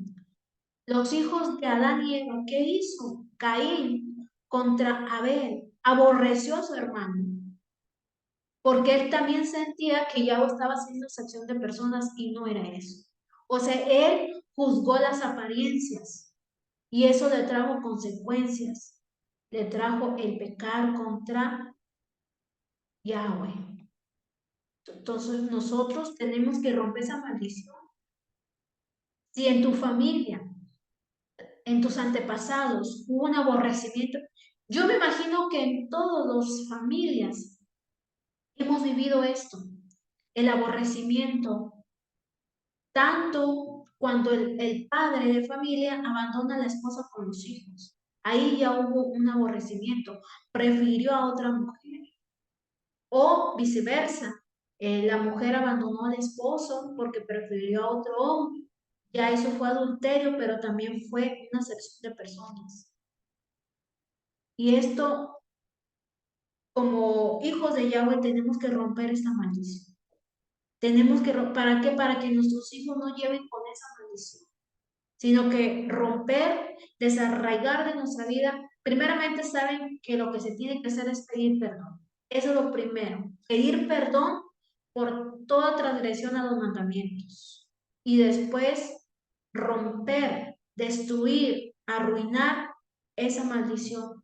Los hijos de Adán y Eva, ¿qué hizo? Caín contra Abel, aborreció a su hermano, porque él también sentía que ya estaba haciendo excepción de personas y no era eso. O sea, él juzgó las apariencias y eso le trajo consecuencias, le trajo el pecar contra Yahweh. Entonces nosotros tenemos que romper esa maldición. Si en tu familia, en tus antepasados hubo un aborrecimiento, yo me imagino que en todas las familias hemos vivido esto, el aborrecimiento, tanto cuando el padre de familia abandona a la esposa con los hijos. Ahí ya hubo un aborrecimiento, prefirió a otra mujer. O viceversa, la mujer abandonó al esposo porque prefirió a otro hombre. Ya eso fue adulterio, pero también fue una sección de personas. Y esto, como hijos de Yahweh, tenemos que romper esta maldición. Tenemos que, ¿para qué? Para que nuestros hijos no lleven con esa maldición, sino que romper, desarraigar de nuestra vida. Primeramente saben que lo que se tiene que hacer es pedir perdón. Eso es lo primero, pedir perdón por toda transgresión a los mandamientos. Y después romper, destruir, arruinar esa maldición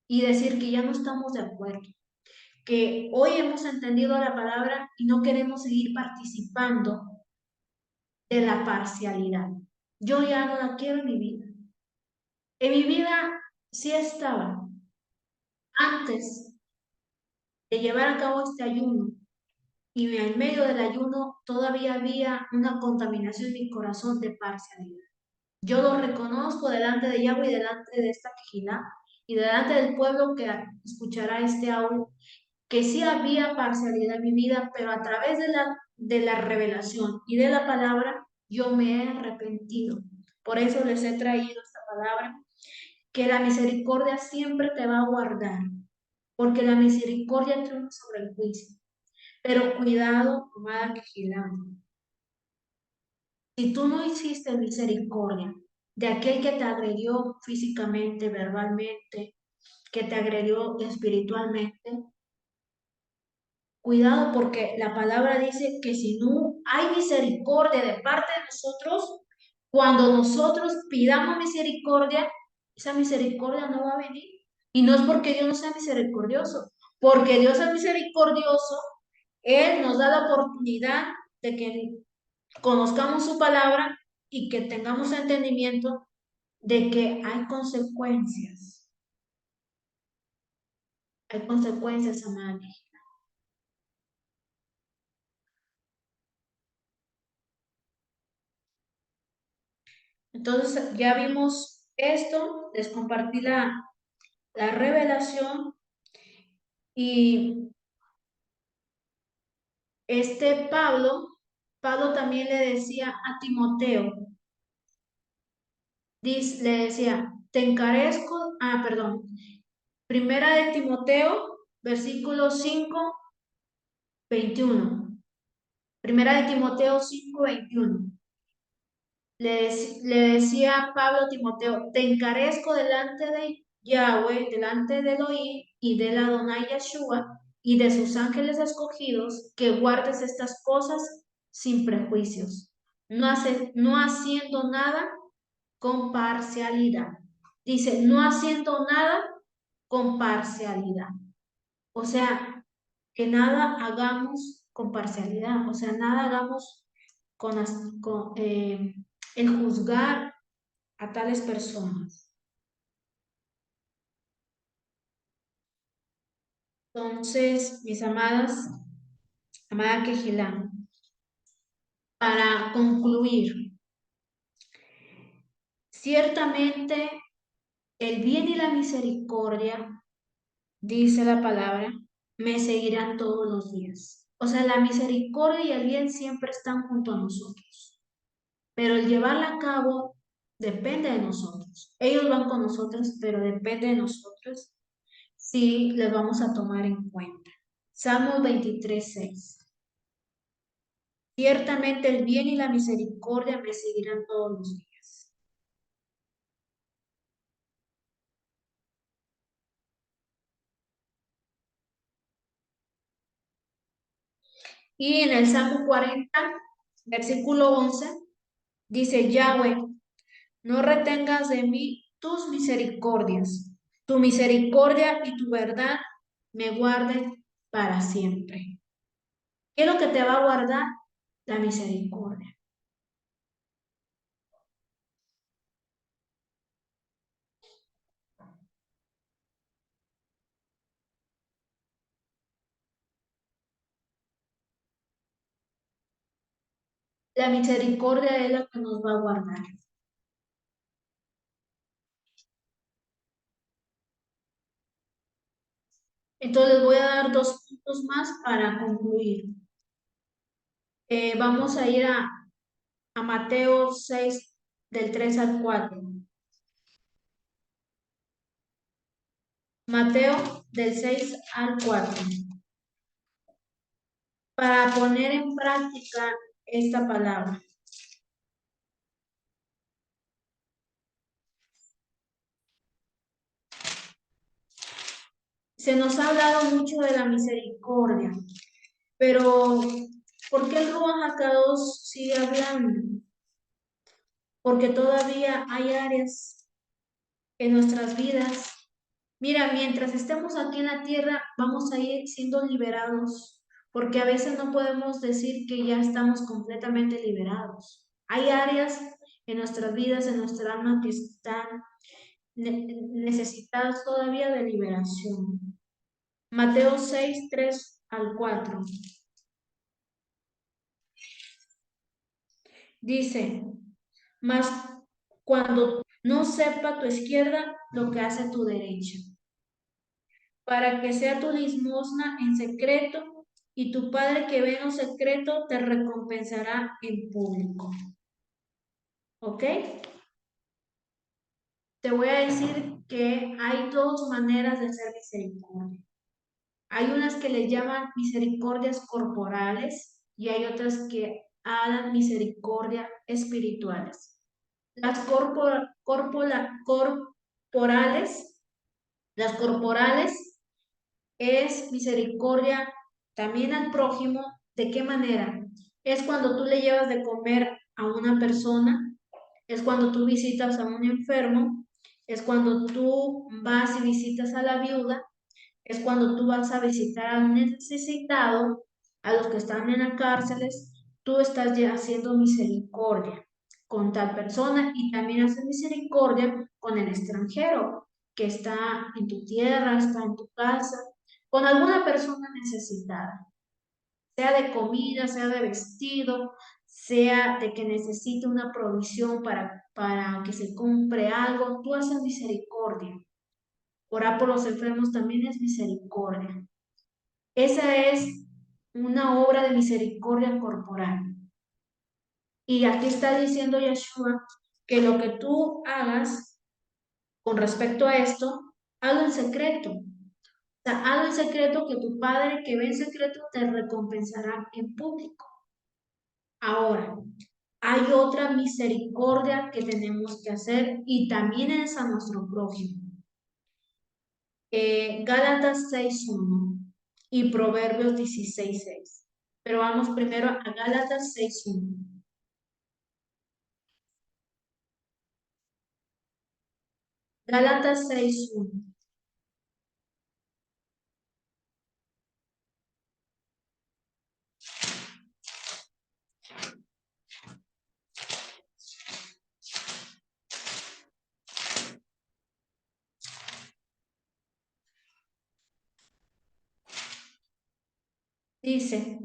y decir que ya no estamos de acuerdo, que hoy hemos entendido la palabra y no queremos seguir participando de la parcialidad. Yo ya no la quiero en mi vida. En mi vida sí estaba, antes de llevar a cabo este ayuno, y en medio del ayuno todavía había una contaminación en mi corazón de parcialidad. Yo lo reconozco delante de Yahweh y delante de esta quejidad y delante del pueblo que escuchará este audio, que sí había parcialidad en mi vida, pero a través de la revelación y de la palabra, yo me he arrepentido. Por eso les he traído esta palabra que la misericordia siempre te va a guardar, porque la misericordia triunfa sobre el juicio. Pero cuidado, amada vigilante. Si tú no hiciste misericordia de aquel que te agredió físicamente, verbalmente, que te agredió espiritualmente, cuidado porque la palabra dice que si no hay misericordia de parte de nosotros, cuando nosotros pidamos misericordia, esa misericordia no va a venir. Y no es porque Dios no sea misericordioso, porque Dios es misericordioso, Él nos da la oportunidad de que conozcamos su palabra y que tengamos entendimiento de que hay consecuencias. Hay consecuencias, amada. Entonces, ya vimos esto, les compartí la revelación y Pablo también le decía a Timoteo, le decía, te encarezco, perdón, primera de Timoteo, versículo 5 21. Primera de Timoteo 5 21. Le decía Pablo a Timoteo, te encarezco delante de Yahweh, delante de Elohim y del Adonai Yeshua y de sus ángeles escogidos, que guardes estas cosas sin prejuicios, no haciendo nada con parcialidad. Dice, no haciendo nada con parcialidad. O sea, que nada hagamos con parcialidad, o sea, nada hagamos con, el juzgar a tales personas. Entonces, mis amadas, amada Quejilán, para concluir, ciertamente el bien y la misericordia, dice la palabra, me seguirán todos los días. O sea, la misericordia y el bien siempre están junto a nosotros, pero el llevarla a cabo depende de nosotros. Ellos van con nosotros, pero depende de nosotros si les vamos a tomar en cuenta. Salmo 23:6. Ciertamente el bien y la misericordia me seguirán todos los días. Y en el Salmo 40, versículo 11, dice, Yahweh, no retengas de mí tus misericordias. Tu misericordia y tu verdad me guarden para siempre. ¿Qué es lo que te va a guardar? La misericordia. La misericordia es la que nos va a guardar. Entonces voy a dar dos puntos más para concluir. Vamos a ir a Mateo 6, del 3 al 4. Mateo del 6 al 4. Para poner en práctica esta palabra. Se nos ha hablado mucho de la misericordia, pero ¿por qué el Ruach HaKadosh sigue hablando? Porque todavía hay áreas en nuestras vidas. Mira, mientras estemos aquí en la tierra, vamos a ir siendo liberados, porque a veces no podemos decir que ya estamos completamente liberados. Hay áreas en nuestras vidas, en nuestra alma, que están necesitadas todavía de liberación. Mateo 6 3 al 4. Dice, mas cuando no sepa tu izquierda lo que hace tu derecha, para que sea tu limosna en secreto, y tu Padre que ve en lo secreto te recompensará en público. ¿Ok? Te voy a decir que hay dos maneras de hacer misericordia. Hay unas que le llaman misericordias corporales y hay otras que hagan misericordia espirituales. Las corporales, las corporales es misericordia también al prójimo. ¿De qué manera? Es cuando tú le llevas de comer a una persona, es cuando tú visitas a un enfermo, es cuando tú vas y visitas a la viuda, es cuando tú vas a visitar a un necesitado, a los que están en las cárceles, tú estás ya haciendo misericordia con tal persona y también haces misericordia con el extranjero que está en tu tierra, está en tu casa, con alguna persona necesitada, sea de comida, sea de vestido, sea de que necesite una provisión para que se compre algo, tú haces misericordia. Orar por los enfermos también es misericordia. Esa es una obra de misericordia corporal. Y aquí está diciendo Yeshua que lo que tú hagas con respecto a esto, hazlo en secreto. O sea, hazlo en secreto que tu Padre que ve en secreto te recompensará en público. Ahora, hay otra misericordia que tenemos que hacer y también es a nuestro prójimo. Gálatas 6:1 y Proverbios 16:6. Pero vamos primero a Gálatas 6:1. Gálatas 6:1. Dice,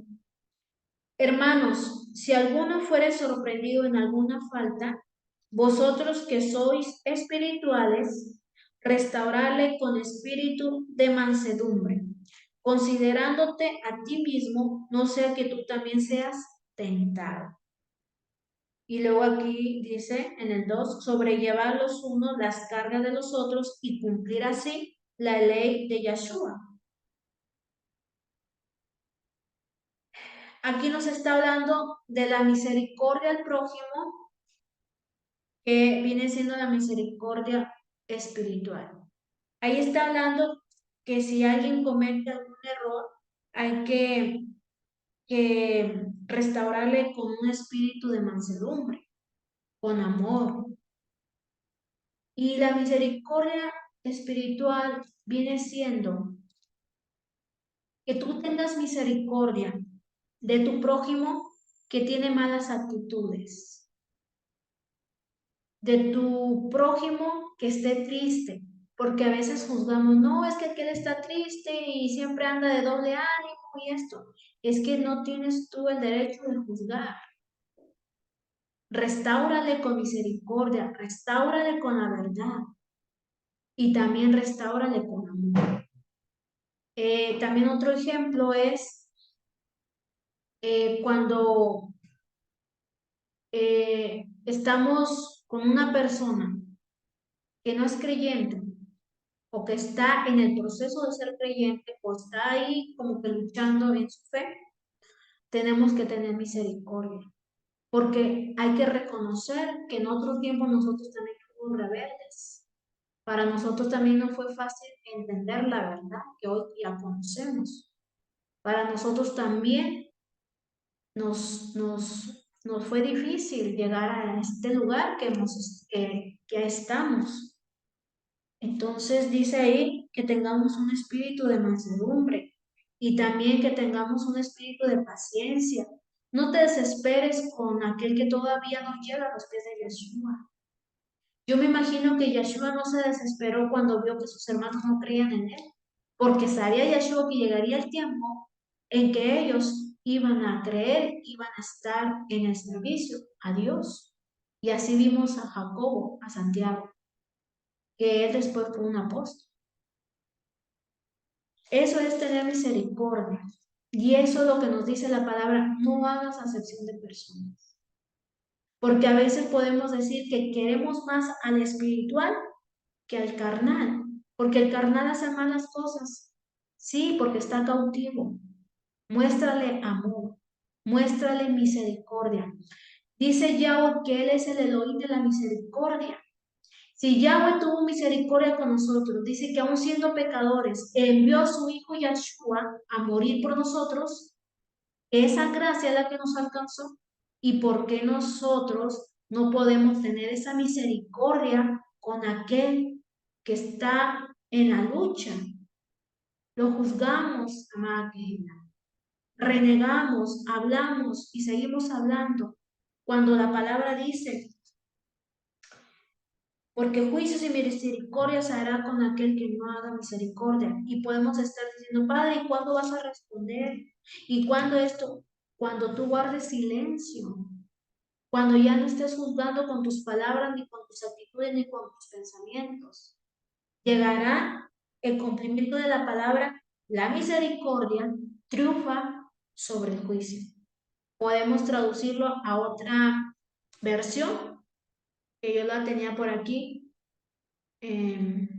hermanos, si alguno fuere sorprendido en alguna falta, vosotros que sois espirituales, restaurarle con espíritu de mansedumbre, considerándote a ti mismo, no sea que tú también seas tentado. Y luego aquí dice en el 2, sobrellevar los unos las cargas de los otros y cumplir así la ley de Yeshua. Aquí nos está hablando de la misericordia al prójimo, que viene siendo la misericordia espiritual. Ahí está hablando que si alguien comete algún error, hay que restaurarle con un espíritu de mansedumbre, con amor. Y la misericordia espiritual viene siendo que tú tengas misericordia de tu prójimo que tiene malas actitudes, de tu prójimo que esté triste, porque a veces juzgamos, no, es que aquel está triste y siempre anda de doble ánimo y esto, es que no tienes tú el derecho de juzgar. Restáurale con misericordia, restáurale con la verdad y también restáurale con amor. También otro ejemplo es cuando estamos con una persona que no es creyente o que está en el proceso de ser creyente o está ahí como que luchando en su fe, tenemos que tener misericordia, porque hay que reconocer que en otro tiempo nosotros también fuimos rebeldes. Para nosotros también no fue fácil entender la verdad que hoy ya conocemos. Para nosotros también nos fue difícil llegar a este lugar que estamos. Entonces dice ahí que tengamos un espíritu de mansedumbre y también que tengamos un espíritu de paciencia. No te desesperes con aquel que todavía no llega a los pies de Yeshua. Yo me imagino que Yeshua no se desesperó cuando vio que sus hermanos no creían en él, porque sabía Yeshua que llegaría el tiempo en que ellos iban a creer, iban a estar en el servicio a Dios. Y así vimos a Jacobo, a Santiago, que él después fue un apóstol. Eso es tener misericordia. Y eso es lo que nos dice la palabra, no hagas acepción de personas. Porque a veces podemos decir que queremos más al espiritual que al carnal, porque el carnal hace malas cosas, sí, porque está cautivo. Muéstrale amor, muéstrale misericordia. Dice Yahweh que Él es el Elohim de la misericordia. Si Yahweh tuvo misericordia con nosotros, dice que aun siendo pecadores, envió a su Hijo Yahshua a morir por nosotros, esa gracia es la que nos alcanzó. ¿Y por qué nosotros no podemos tener esa misericordia con aquel que está en la lucha? Lo juzgamos, amada querida. Renegamos, hablamos y seguimos hablando. Cuando la palabra dice, porque juicios y misericordia se hará con aquel que no haga misericordia. Y podemos estar diciendo, Padre, ¿y cuándo vas a responder? ¿Y cuándo esto? Cuando tú guardes silencio, cuando ya no estés juzgando con tus palabras, ni con tus actitudes, ni con tus pensamientos. Llegará el cumplimiento de la palabra, la misericordia triunfa sobre el juicio. Podemos traducirlo a otra versión, que yo la tenía por aquí. Eh,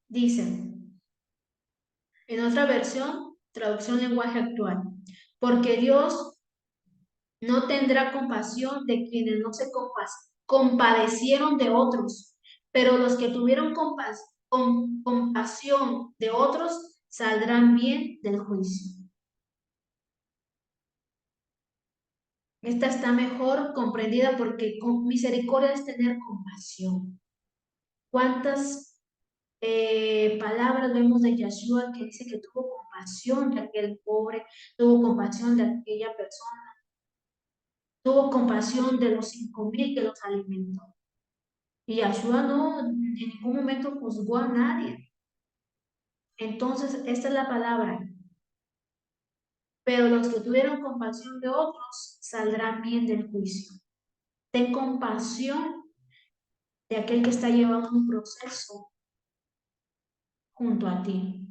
dice, en otra versión, traducción lenguaje actual, porque Dios no tendrá compasión de quienes no se compadecieron de otros, pero los que tuvieron compasión de otros saldrán bien del juicio. Esta está mejor comprendida porque con misericordia es tener compasión. ¿Cuántas palabras vemos de Yeshua que dice que tuvo compasión de aquel pobre, tuvo compasión de aquella persona, tuvo compasión de los 5,000 que los alimentó? Y Yeshua no en ningún momento juzgó a nadie. Entonces, esta es la palabra. Pero los que tuvieron compasión de otros saldrán bien del juicio. Ten compasión de aquel que está llevando un proceso junto a ti.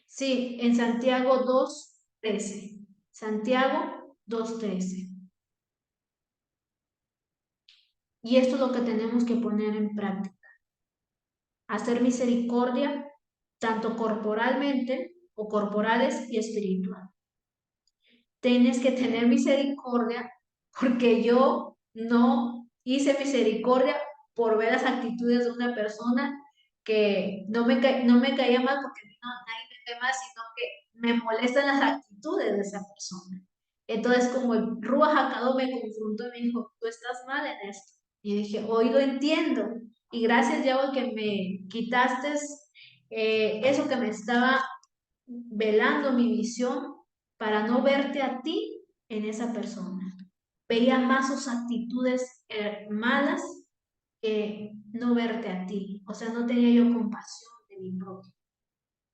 Sí, en Santiago 2:13. Santiago 2:13. Y esto es lo que tenemos que poner en práctica. Hacer misericordia tanto corporalmente o corporales y espiritual. Tienes que tener misericordia porque yo no hice misericordia por ver las actitudes de una persona que no me caía mal porque a mí no, nadie me cae mal, sino que me molestan las actitudes de esa persona. Entonces, como el Ruach HaKodesh me confrontó y me dijo, tú estás mal en esto. Y dije, hoy lo entiendo. Y gracias, Yahweh, que me quitaste eso que me estaba velando mi visión para no verte a ti en esa persona. Veía más sus actitudes malas que no verte a ti. O sea, no tenía yo compasión de mi propio.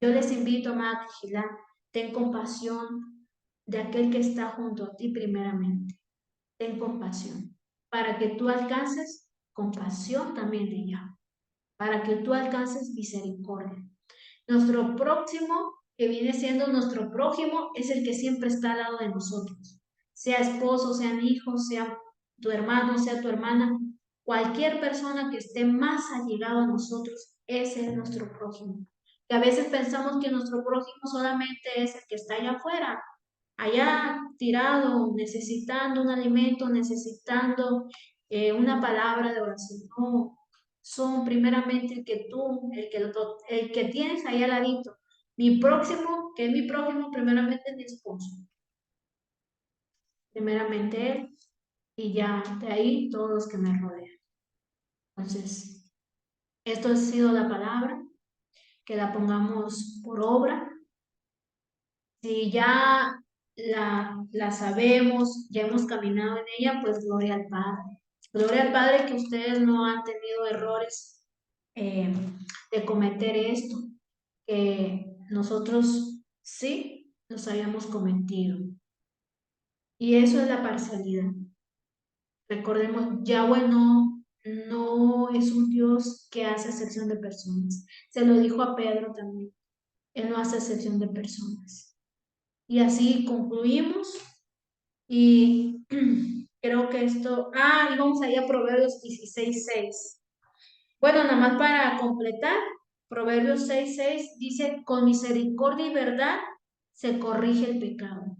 Yo les invito, amada Tejilá, ten compasión de aquel que está junto a ti primeramente. Ten compasión para que tú alcances compasión también de ella, para que tú alcances misericordia. Nuestro próximo, que viene siendo nuestro prójimo, es el que siempre está al lado de nosotros. Sea esposo, sean hijos, sea tu hermano, sea tu hermana, cualquier persona que esté más allegado a nosotros, ese es nuestro prójimo. Que a veces pensamos que nuestro prójimo solamente es el que está allá afuera, allá tirado, necesitando un alimento, necesitando una palabra de oración. No, son primeramente el que tienes ahí al ladito. Mi próximo, que es mi prójimo, primeramente es mi esposo. Primeramente él y ya de ahí todos los que me rodean. Entonces, esto ha sido la palabra, que la pongamos por obra. Si ya la sabemos, ya hemos caminado en ella, pues gloria al Padre. Gloria al Padre que ustedes no han tenido errores eh, de cometer esto, que nosotros sí nos hayamos cometido. Y eso es la parcialidad. Recordemos, Yahweh no es un Dios que hace excepción de personas. Se lo dijo a Pedro también. Él no hace excepción de personas. Y así concluimos y creo que esto, y vamos a ir a Proverbios 16:6. Bueno, nada más para completar, Proverbios 6:6 dice, con misericordia y verdad se corrige el pecado.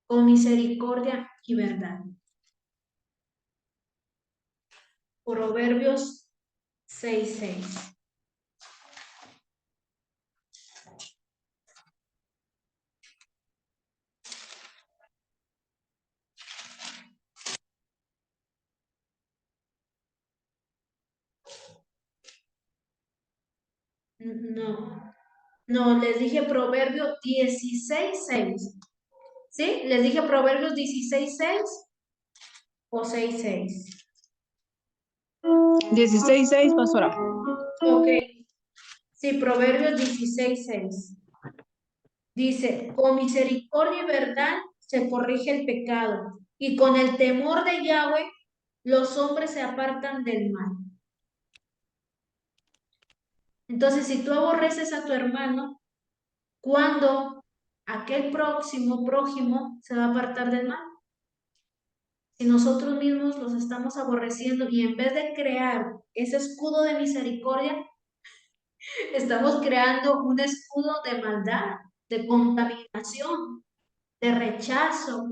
Con misericordia y verdad. Proverbios 6:6. No, no, les dije Proverbios 16:6. ¿Sí? ¿Les dije Proverbios 16:6 o 6:6? 16:6, pastora. Ok, sí, Proverbios 16:6. Dice, con misericordia y verdad se corrige el pecado, y con el temor de Yahweh los hombres se apartan del mal. Entonces, si tú aborreces a tu hermano, ¿cuándo aquel prójimo se va a apartar del mal? Si nosotros mismos los estamos aborreciendo y en vez de crear ese escudo de misericordia, estamos creando un escudo de maldad, de contaminación, de rechazo,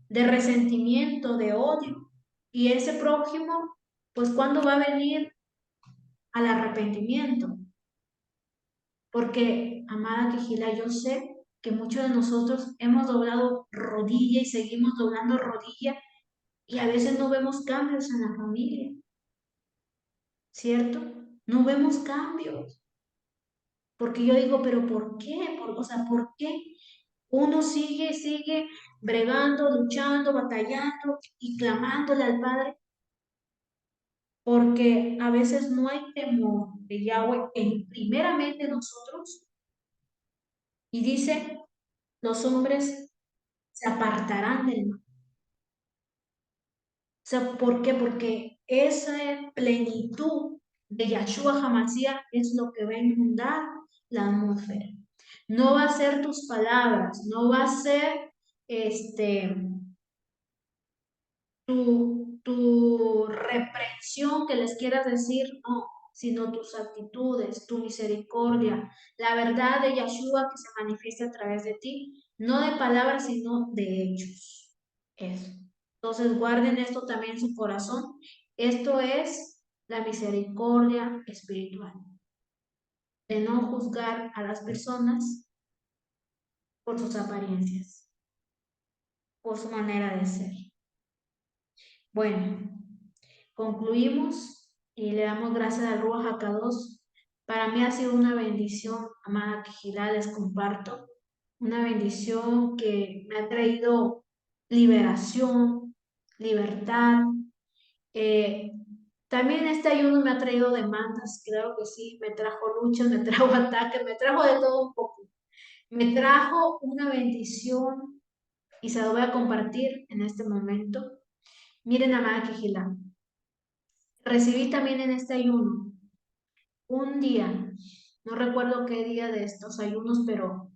de resentimiento, de odio. Y ese prójimo, pues, ¿cuándo va a venir al arrepentimiento? Porque, amada Quijila, yo sé que muchos de nosotros hemos doblado rodilla y seguimos doblando rodilla y a veces no vemos cambios en la familia, ¿cierto? No vemos cambios. Porque yo digo, pero ¿por qué? O sea, ¿por qué uno sigue bregando, luchando, batallando y clamándole al Padre? Porque a veces no hay temor de Yahweh en primeramente nosotros. Y dice, los hombres se apartarán del mal. O sea, ¿por qué? Porque esa plenitud de Yahshua Hamashiach es lo que va a inundar la atmósfera. No va a ser tus palabras, no va a ser este, tu reprensión que les quieras decir, no, sino tus actitudes, tu misericordia, la verdad de Yahshua que se manifiesta a través de ti, no de palabras, sino de hechos. Eso. Entonces guarden esto también en su corazón. Esto es la misericordia espiritual, de no juzgar a las personas por sus apariencias, por su manera de ser. Bueno, concluimos y le damos gracias al Ruach HaKadosh. Para mí ha sido una bendición, amada Quijilá, les comparto, una bendición que me ha traído liberación, libertad. Eh, También este ayuno me ha traído demandas, claro que sí, me trajo luchas, me trajo ataques, me trajo de todo un poco. Me trajo una bendición y se lo voy a compartir en este momento. Miren, amada Quijilá, recibí también en este ayuno un día, no recuerdo qué día de estos ayunos, pero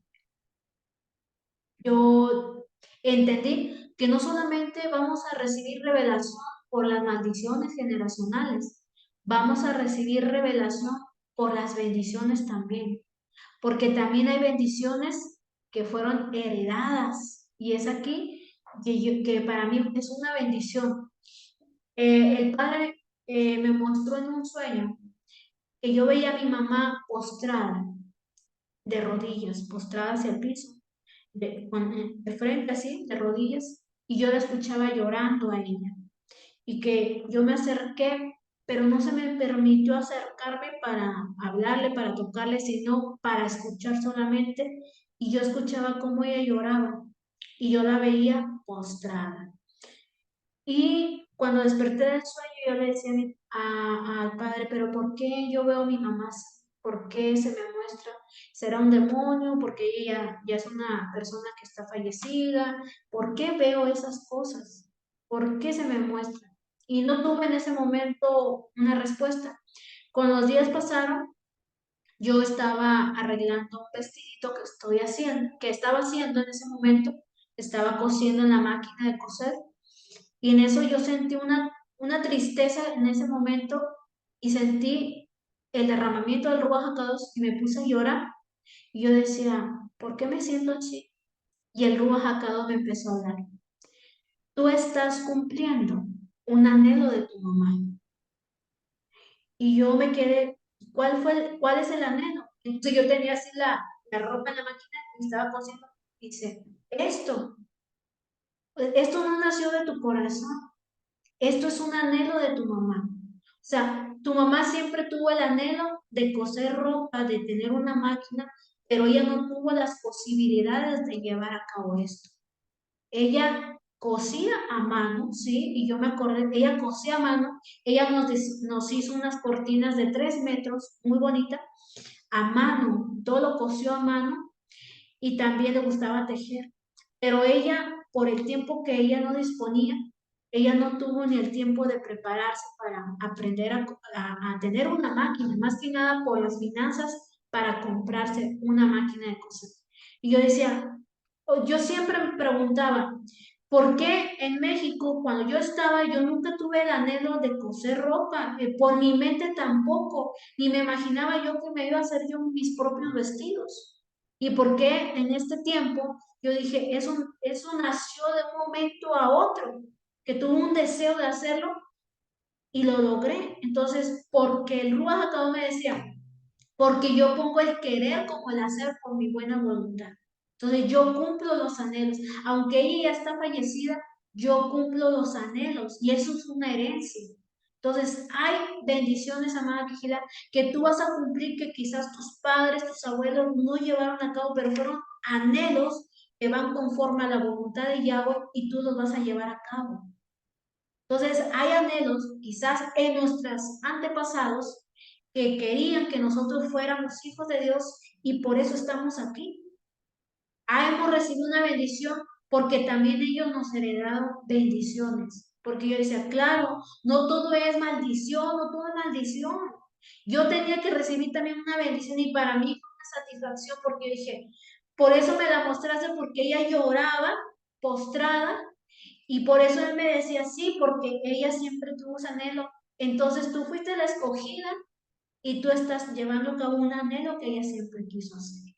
yo entendí que no solamente vamos a recibir revelación por las maldiciones generacionales, vamos a recibir revelación por las bendiciones también, porque también hay bendiciones que fueron heredadas y es aquí que para mí es una bendición. El Padre me mostró en un sueño que yo veía a mi mamá postrada, de rodillas, postrada hacia el piso, de frente así, de rodillas, y yo la escuchaba llorando a ella. Y que yo me acerqué, pero no se me permitió acercarme para hablarle, para tocarle, sino para escuchar solamente. Y yo escuchaba cómo ella lloraba y yo la veía postrada. Y cuando desperté del sueño, yo le decía al padre, pero ¿por qué yo veo a mi mamá así? ¿Por qué se me muestra? ¿Será un demonio? ¿Porque ella ya es una persona que está fallecida? ¿Por qué veo esas cosas? ¿Por qué se me muestra? Y no tuve en ese momento una respuesta. Con los días pasaron Yo estaba arreglando un vestidito que estaba haciendo en ese momento, estaba cosiendo en la máquina de coser, y en eso yo sentí una tristeza en ese momento y sentí el derramamiento del Ruach HaKodesh y me puse a llorar. Y yo decía, ¿por qué me siento así? Y el Ruach HaKodesh me empezó a hablar. Tú estás cumpliendo un anhelo de tu mamá. Y yo me quedé, ¿cuál es el anhelo? Entonces yo tenía así la ropa en la máquina y estaba cosiendo. Dice, esto no nació de tu corazón, esto es un anhelo de tu mamá. O sea, tu mamá siempre tuvo el anhelo de coser ropa, de tener una máquina, pero ella no tuvo las posibilidades de llevar a cabo esto. Ella cosía a mano, ¿sí? Y yo me acordé, ella cosía a mano, ella nos hizo unas cortinas de 3 metros, muy bonitas, a mano, todo lo cosió a mano y también le gustaba tejer. Pero ella, por el tiempo que ella no disponía, ella no tuvo ni el tiempo de prepararse para aprender a tener una máquina, más que nada por las finanzas para comprarse una máquina de coser. Y yo decía, yo siempre me preguntaba, ¿por qué en México, cuando yo estaba, yo nunca tuve el anhelo de coser ropa? Por mi mente tampoco, ni me imaginaba yo que me iba a hacer yo mis propios vestidos. ¿Y por qué en este tiempo yo dije, eso nació de un momento a otro, que tuve un deseo de hacerlo y lo logré? Entonces, porque el Ruach acabó me decía, porque yo pongo el querer como el hacer por mi buena voluntad. Entonces yo cumplo los anhelos. Aunque ella ya está fallecida, yo cumplo los anhelos y eso es una herencia. Entonces hay bendiciones, amada Quijila, que tú vas a cumplir que quizás tus padres, tus abuelos no llevaron a cabo, pero fueron anhelos que van conforme a la voluntad de Yahweh y tú los vas a llevar a cabo. Entonces, hay anhelos, quizás en nuestros antepasados, que querían que nosotros fuéramos hijos de Dios y por eso estamos aquí. Hemos recibido una bendición porque también ellos nos heredaron bendiciones. Porque yo decía, claro, no todo es maldición, no todo es maldición. Yo tenía que recibir también una bendición y para mí fue una satisfacción porque yo dije, por eso me la mostraste porque ella lloraba postrada y por eso él me decía, sí, porque ella siempre tuvo ese anhelo. Entonces tú fuiste la escogida y tú estás llevando a cabo un anhelo que ella siempre quiso hacer.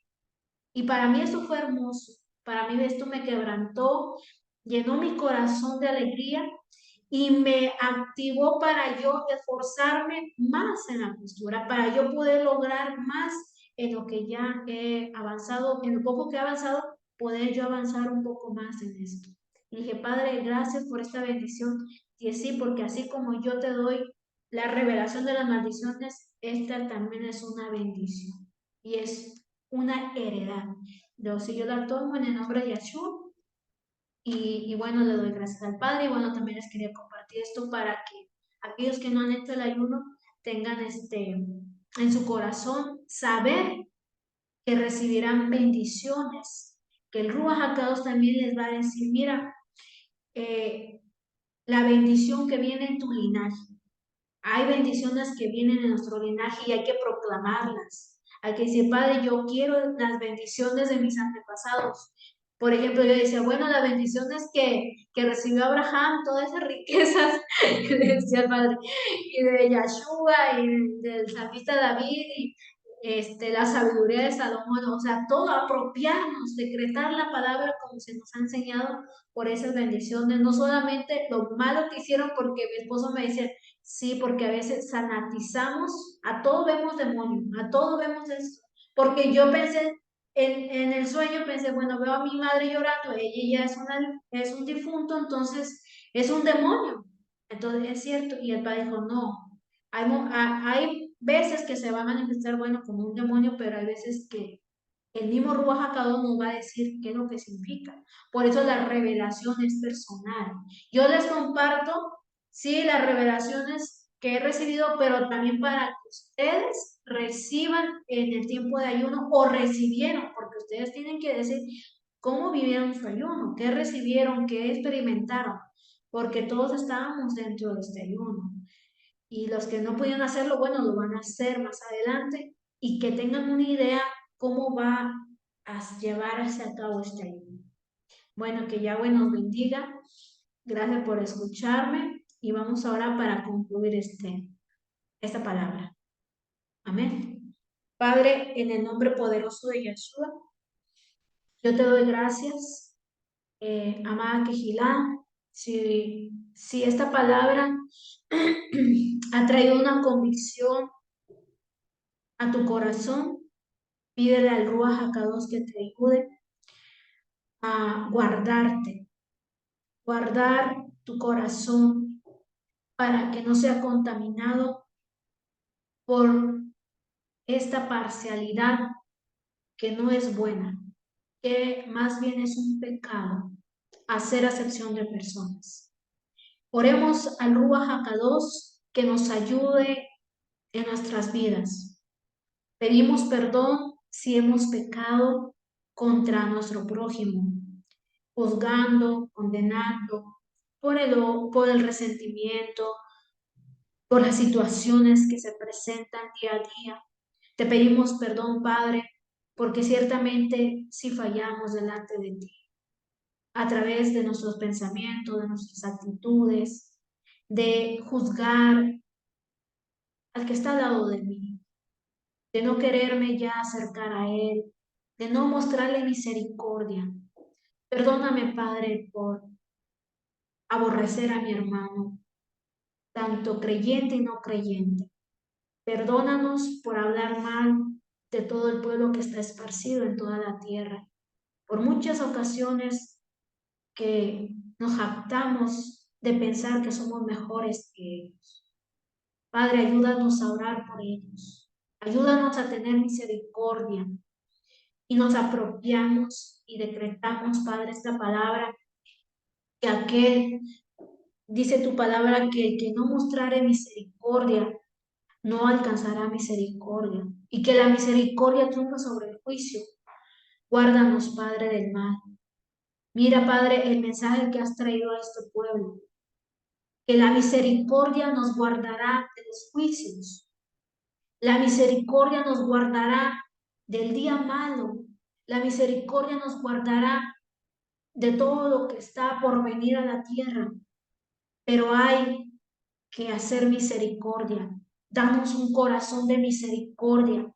Y para mí esto fue hermoso. Para mí esto me quebrantó, llenó mi corazón de alegría y me activó para yo esforzarme más en la costura, para yo poder lograr más en lo que ya he avanzado, en lo poco que he avanzado, poder yo avanzar un poco más en esto. Y dije, Padre, gracias por esta bendición. Y sí, porque así como yo te doy la revelación de las maldiciones, esta también es una bendición y es una heredad. Si yo la tomo en el nombre de Yahshua, y bueno, le doy gracias al Padre. Y bueno, también les quería compartir esto para que aquellos que no han hecho el ayuno tengan en su corazón saber que recibirán bendiciones, que el Ruach HaKodesh también les va a decir, mira, eh, la bendición que viene en tu linaje. Hay bendiciones que vienen en nuestro linaje y hay que proclamarlas. Hay que decir, Padre, yo quiero las bendiciones de mis antepasados. Por ejemplo, yo decía, bueno, las bendiciones que recibió Abraham, todas esas riquezas, que le decía el Padre, y de Yahshua, y del salmista David, y la sabiduría de Salomón, o sea, todo apropiarnos, decretar la palabra como se nos ha enseñado por esas bendiciones, no solamente lo malo que hicieron, porque mi esposo me dice, sí, porque a veces sanatizamos, a todo vemos demonio, a todo vemos esto. Porque yo pensé, en el sueño pensé, bueno, veo a mi madre llorando, ella ya es un difunto, entonces es un demonio. Entonces es cierto, y el padre dijo, no, hay veces que se va a manifestar, bueno, como un demonio, pero hay veces que el mismo Ruach HaKodesh nos va a decir qué es lo que significa. Por eso la revelación es personal. Yo les comparto, sí, las revelaciones que he recibido, pero también para que ustedes reciban en el tiempo de ayuno o recibieron, porque ustedes tienen que decir cómo vivieron su ayuno, qué recibieron, qué experimentaron, porque todos estábamos dentro de este ayuno. Y los que no pudieron hacerlo, bueno, lo van a hacer más adelante y que tengan una idea cómo va a llevarse a cabo esta ayuno. Bueno, que Yahweh nos bendiga. Gracias por escucharme y vamos ahora para concluir esta palabra. Amén. Padre, en el nombre poderoso de Yeshua, yo te doy gracias, amada Quejilá, si esta palabra ha traído una convicción a tu corazón, pídele al Ruach HaKadosh que te ayude a guardar tu corazón para que no sea contaminado por esta parcialidad que no es buena, que más bien es un pecado hacer acepción de personas. Oremos al Ruach HaKadosh que nos ayude en nuestras vidas. Pedimos perdón si hemos pecado contra nuestro prójimo, juzgando, condenando por el resentimiento, por las situaciones que se presentan día a día. Te pedimos perdón, Padre, porque ciertamente sí fallamos delante de ti, a través de nuestros pensamientos, de nuestras actitudes, de juzgar al que está al lado de mí, de no quererme ya acercar a Él, de no mostrarle misericordia. Perdóname, Padre, por aborrecer a mi hermano, tanto creyente y no creyente. Perdónanos por hablar mal de todo el pueblo que está esparcido en toda la tierra. Por muchas ocasiones que nos jactamos de pensar que somos mejores que ellos. Padre, ayúdanos a orar por ellos. Ayúdanos a tener misericordia. Y nos apropiamos y decretamos, Padre, esta palabra, que aquel, dice tu palabra, que el que no mostrare misericordia no alcanzará misericordia, y que la misericordia triunfa sobre el juicio. Guárdanos, Padre, del mal. Mira, Padre, el mensaje que has traído a este pueblo, que la misericordia nos guardará de los juicios. La misericordia nos guardará del día malo. La misericordia nos guardará de todo lo que está por venir a la tierra. Pero hay que hacer misericordia. Danos un corazón de misericordia.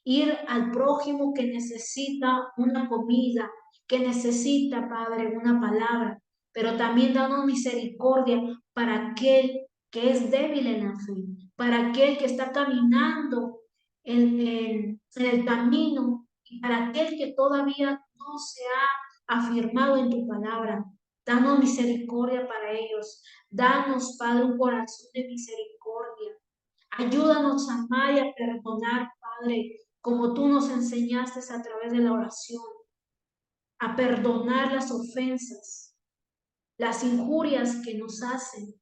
Ir al prójimo que necesita una comida, que necesita, Padre, una palabra, pero también danos misericordia para aquel que es débil en la fe, para aquel que está caminando en el camino y para aquel que todavía no se ha afirmado en tu palabra. Danos misericordia para ellos. Danos, Padre, un corazón de misericordia. Ayúdanos a amar y a perdonar, Padre, como tú nos enseñaste a través de la oración, a perdonar las ofensas, las injurias que nos hacen,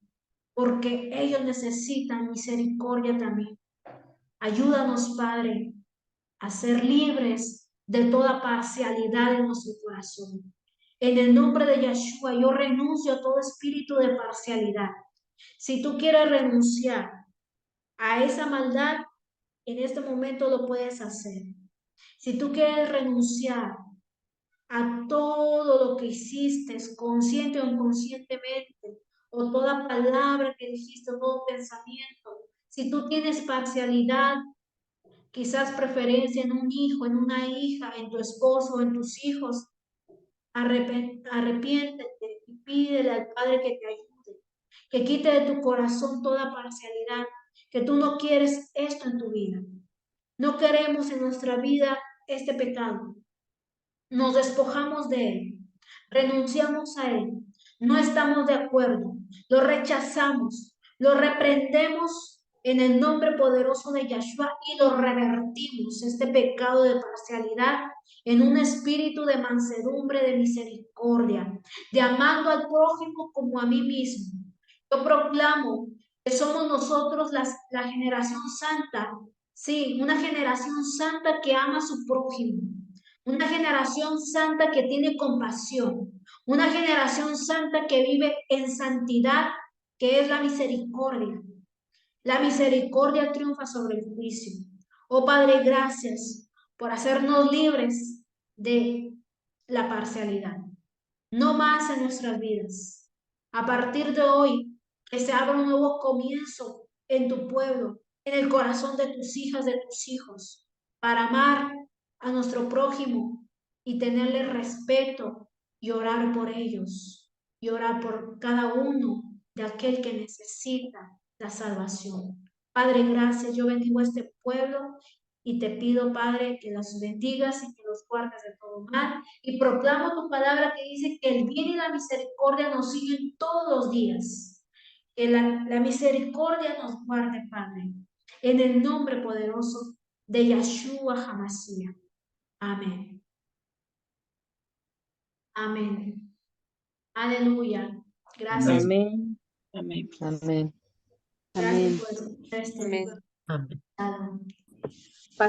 porque ellos necesitan misericordia también. Ayúdanos, Padre, a ser libres de toda parcialidad en nuestro corazón. En el nombre de Yeshua, yo renuncio a todo espíritu de parcialidad. Si tú quieres renunciar a esa maldad, en este momento lo puedes hacer. Si tú quieres renunciar a todo lo que hiciste, consciente o inconscientemente, o toda palabra que dijiste, o todo pensamiento, si tú tienes parcialidad, quizás preferencia en un hijo, en una hija, en tu esposo, en tus hijos, arrepiéntete y pídele al Padre que te ayude, que quite de tu corazón toda parcialidad, que tú no quieres esto en tu vida. No queremos en nuestra vida este pecado. Nos despojamos de él, renunciamos a él, no estamos de acuerdo, lo rechazamos, lo reprendemos en el nombre poderoso de Yeshua y lo revertimos, este pecado de parcialidad, en un espíritu de mansedumbre, de misericordia, de amando al prójimo como a mí mismo. Yo proclamo que somos nosotros la generación santa, sí, una generación santa que ama a su prójimo. Una generación santa que tiene compasión. Una generación santa que vive en santidad, que es la misericordia. La misericordia triunfa sobre el juicio. Oh Padre, gracias por hacernos libres de la parcialidad. No más en nuestras vidas. A partir de hoy, que se abra un nuevo comienzo en tu pueblo, en el corazón de tus hijas, de tus hijos, para amar a nuestro prójimo y tenerle respeto y orar por ellos y orar por cada uno de aquel que necesita la salvación. Padre, gracias. Yo bendigo a este pueblo y te pido, Padre, que los bendigas y que los guardes de todo mal. Y proclamo tu palabra que dice que el bien y la misericordia nos siguen todos los días. Que la misericordia nos guarde, Padre. En el nombre poderoso de Yahshua Hamashiach. Amén. Amén. Aleluya. Gracias. Amén. Amén. Amén. Gracias Amén. por escuchar este Amén. mensaje.